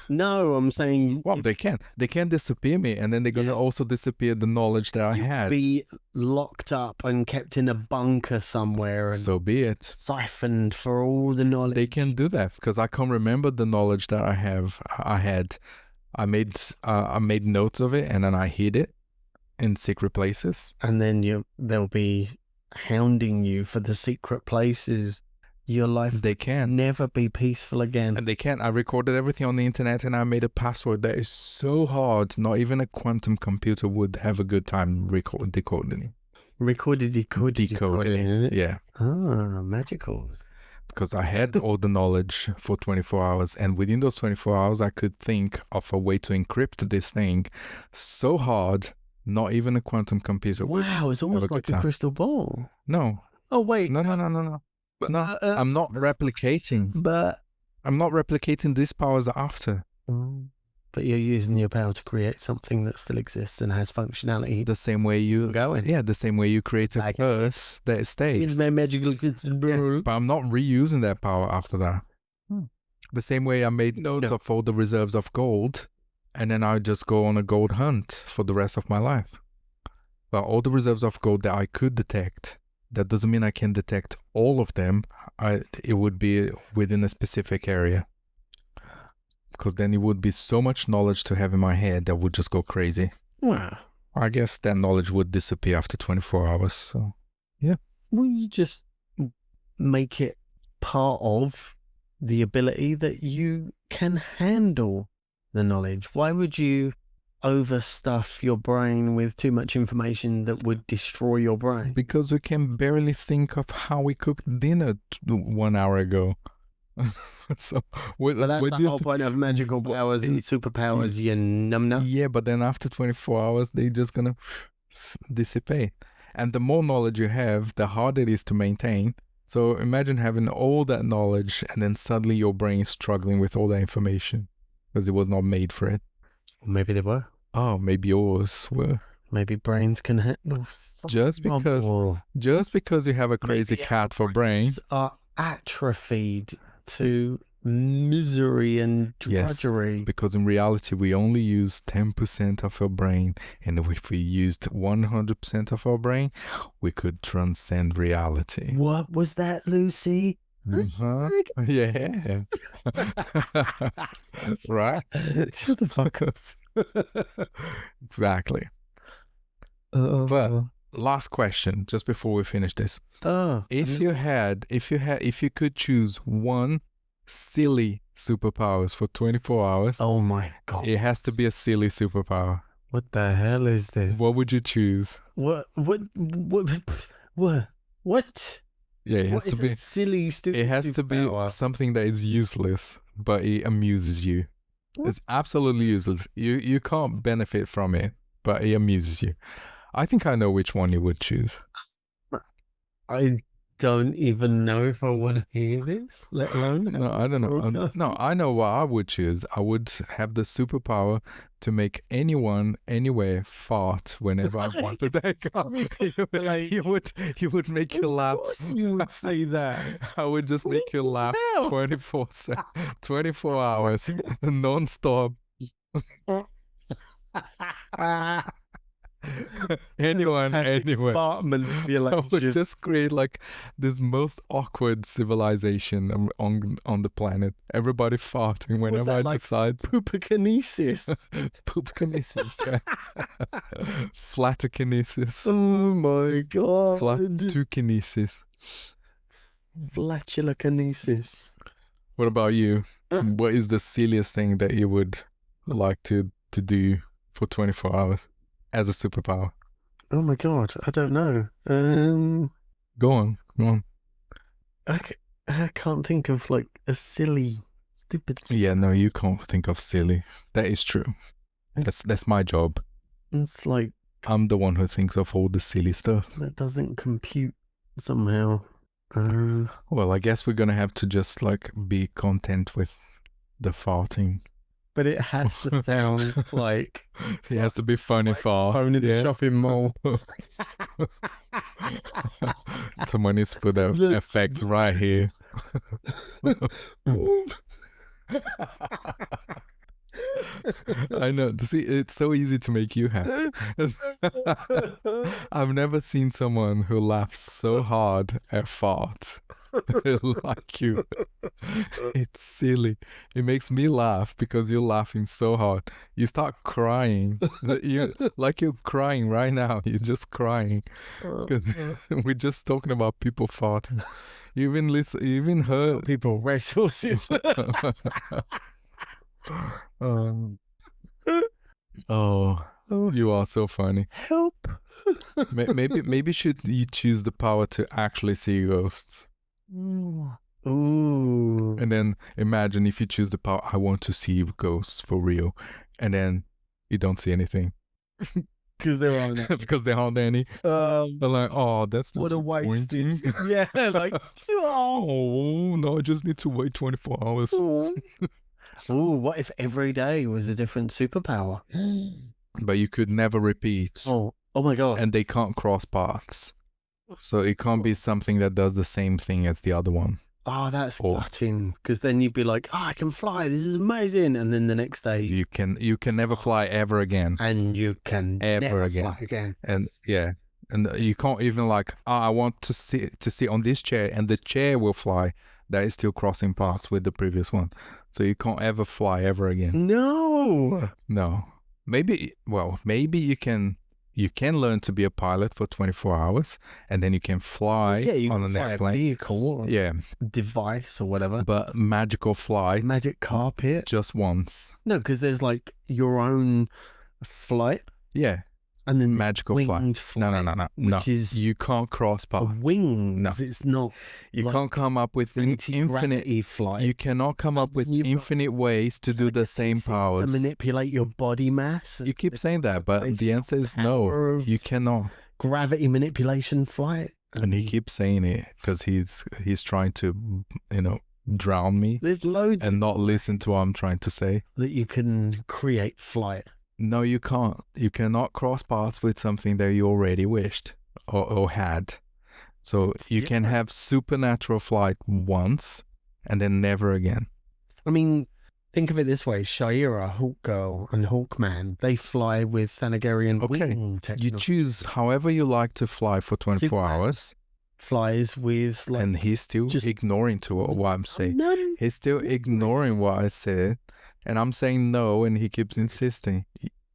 No, I'm saying. Well, they can disappear me, and then they're gonna also disappear the knowledge that I had. Be locked up and kept in a bunker somewhere and So be it. siphoned for all the knowledge. They can do that because I can't remember the knowledge that I had. I made notes of it, and then I hid it in secret places. And then they'll be hounding you for the secret places. Your life They can never be peaceful again. And they can. I recorded everything on the internet, and I made a password that is so hard, not even a quantum computer would have a good time decoding it. Decoding it. Yeah. Ah, magicals. Because I had all the knowledge for 24 hours, and within those 24 hours, I could think of a way to encrypt this thing so hard, not even a quantum computer would. Wow, it's almost like a crystal ball. No. Oh, wait. No. But no, I'm not replicating. But I'm not replicating these powers after. But you're using your power to create something that still exists and has functionality. The same way you the same way you create a curse that stays. It's my magical crystal ball. But I'm not reusing that power after that. The same way I made notes of all the reserves of gold, and then I just go on a gold hunt for the rest of my life. Well, all the reserves of gold that I could detect, that doesn't mean I can detect all of them. It would be within a specific area. Because then it would be so much knowledge to have in my head that would just go crazy. Wow. I guess that knowledge would disappear after 24 hours. So, yeah. Well, you just make it part of the ability that you can handle the knowledge. Why would you overstuff your brain with too much information that would destroy your brain? Because we can barely think of how we cooked dinner 1 hour ago. So, but that's the whole point of magical powers and superpowers, you numbnut. Yeah, but then after 24 hours, they're just gonna dissipate. And the more knowledge you have, the harder it is to maintain. So imagine having all that knowledge and then suddenly your brain is struggling with all that information because it was not made for it. Maybe they were. Oh, maybe yours were. Maybe brains can handle. Just because you have a crazy cat for brains are atrophied to misery and drudgery. Yes, because in reality we only use 10% of our brain, and if we used 100% of our brain, we could transcend reality. What was that, Lucy? Yeah. Right? Shut the fuck up. Exactly. But last question, just before we finish this. If you could choose one silly superpowers for 24 hours. Oh my God. It has to be a silly superpower. What the hell is this? What would you choose? What? Yeah, it has to be silly, stupid. It has to be something that is useless, but it amuses you. What? It's absolutely useless. You can't benefit from it, but it amuses you. I think I know which one you would choose. I don't even know if I want to hear this, let alone. No, I don't know. No, I know what I would choose. I would have the superpower to make anyone, anywhere fart whenever I wanted. He would make you laugh. Of course you would say that. I would just make you laugh How? 24 hours, non-stop. Anyone, anywhere. Fart I would manipulation. just create like this most awkward civilization on the planet. Everybody farting whenever I like decide. Poopakinesis. Poopakinesis, yeah. Flatokinesis. Oh my god. Flatukinesis. Flatulokinesis. What about you? What is the silliest thing that you would like to do for 24 hours as a superpower? Oh my god, I don't know. Go on. I can't think of like a silly, stupid. Yeah, no, you can't think of silly. That is true. That's my job. It's like I'm the one who thinks of all the silly stuff. that doesn't compute somehow. Well, I guess we're gonna have to just like be content with the farting. But it has to sound like It has to be funny fart. phone in the shopping mall. Someone needs to put that effect right here. I know. See, it's so easy to make you happy. I've never seen someone who laughs so hard at farts like you. It's silly. It makes me laugh because you're laughing so hard. You start crying. You're crying right now. You're just crying. 'Cause we're just talking about people farting. You even heard People, racehorses. Oh, you are so funny. Help. Maybe should you choose the power to actually see ghosts? Ooh. And then imagine if you choose the power, I want to see ghosts for real, and then you don't see anything Because there aren't any. because there aren't any. They're like, oh, that's What a waste. disappointing. Yeah, like, Oh no, I just need to wait 24 hours. Ooh, what if every day was a different superpower? But you could never repeat, Oh my god. and they can't cross paths, so it can't be something that does the same thing as the other one. Oh, that's Or- gutting. Because then you'd be like, oh, I can fly. This is amazing. And then the next day, You can never fly ever again. and you can Ever never again. fly again. And yeah, and you can't even like, I want to sit on this chair, and the chair will fly. That is still crossing paths with the previous one, so you can't ever fly ever again. No. No, maybe you can learn to be a pilot for 24 hours, and then you can fly Yeah, you on can an fly a airplane. vehicle or Yeah, device or whatever. but magical flight Magic carpet. just once. No, because there's like your own flight Yeah, and then magical winged flight. flight. No. Which is You can't cross a paths. wings. No. It's not You like can't come up with infinite. anti-gravity flight. You cannot come up with You've got infinite ways to do the same to powers. manipulate your body mass. You keep saying that, but the gravitational answer is power no. of You cannot. gravity manipulation flight. And he keeps saying it because he's trying to, drown me There's loads and not listen to what I'm trying to say. that you can create flight. No, you can't. You cannot cross paths with something that you already wished or had. So It's you can different. have supernatural flight once and then never again. I mean, think of it this way: Shaira, Hawk Girl, and Hawkman, they fly with Thanagarian Okay. wing You technology. choose however you like to fly for 24 Superman. hours, Flies with like and he's still just- ignoring to what I'm saying. none. He's still ignoring what I said, and I'm saying no, and he keeps insisting.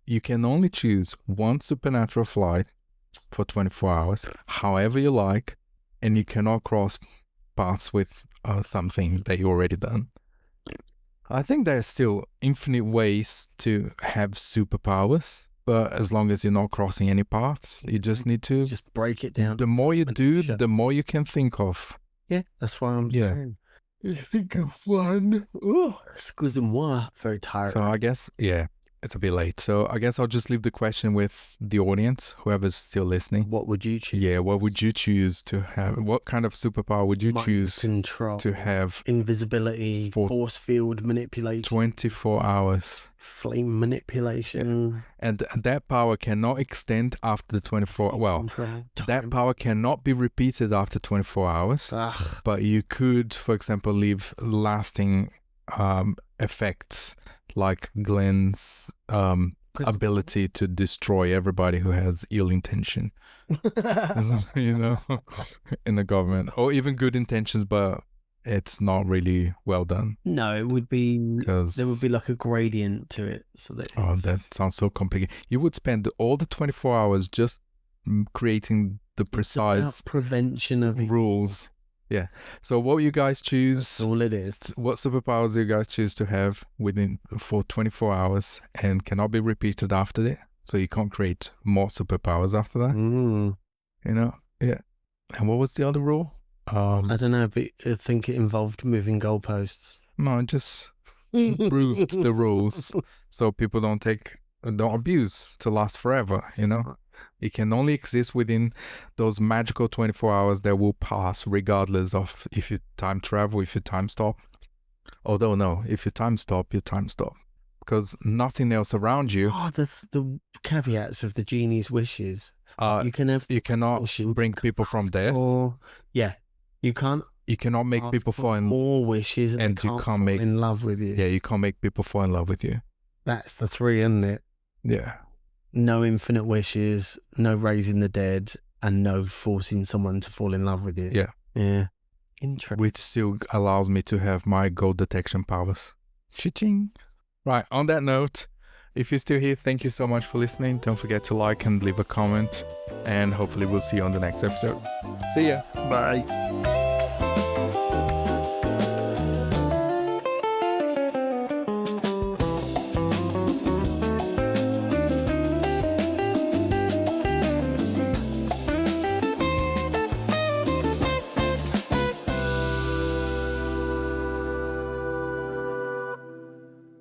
You can only choose one supernatural flight for 24 hours, however you like, and you cannot cross paths with something that you already done. I think there's still infinite ways to have superpowers, but as long as you're not crossing any paths, you just need to. Just break it down. The more you do, Minutia. the more you can think of. Yeah, that's why I'm Yeah. saying. You think of one. Oh, excuse-moi. Very tired. So I guess, yeah, It's a bit late. So I guess I'll just leave the question with the audience, whoever's still listening. What would you choose? Yeah, what would you choose to have? What kind of superpower would you choose Control, to have? Invisibility, for force field manipulation, 24 hours. flame manipulation. And that power cannot extend after the 24. Well, Control, that time. power cannot be repeated after 24 hours. Ugh. But you could, for example, leave lasting effects like Glenn's ability to destroy everybody who has ill intention, you know, in the government, or even good intentions, but it's not really well done. No, it would be, Because there would be like a gradient to it, so that oh, that sounds so complicated. You would spend all the 24 hours just creating the precise prevention of rules. Yeah. So what you guys choose? That's all it is. What superpowers do you guys choose to have for 24 hours and cannot be repeated after it? So you can't create more superpowers after that. Mm. You know? Yeah. And what was the other rule? I don't know, but I think it involved moving goalposts. No, just improved the rules so people don't abuse to last forever, you know? It can only exist within those magical 24 hours that will pass regardless of if you time travel, if you time stop. Although no, if you time stop, you time stop. Because nothing else around you. Oh, the caveats of the genie's wishes. You cannot bring people from death. Or you can't. You cannot make people fall in more wishes, and you can't make in love with you. Yeah, you can't make people fall in love with you. That's the three, isn't it? Yeah. No infinite wishes, no raising the dead, and no forcing someone to fall in love with you. Yeah. Yeah. Interesting. Which still allows me to have my gold detection powers. Cha-ching. Right, on that note, if you're still here, thank you so much for listening. Don't forget to like and leave a comment. And hopefully we'll see you on the next episode. See ya. Bye.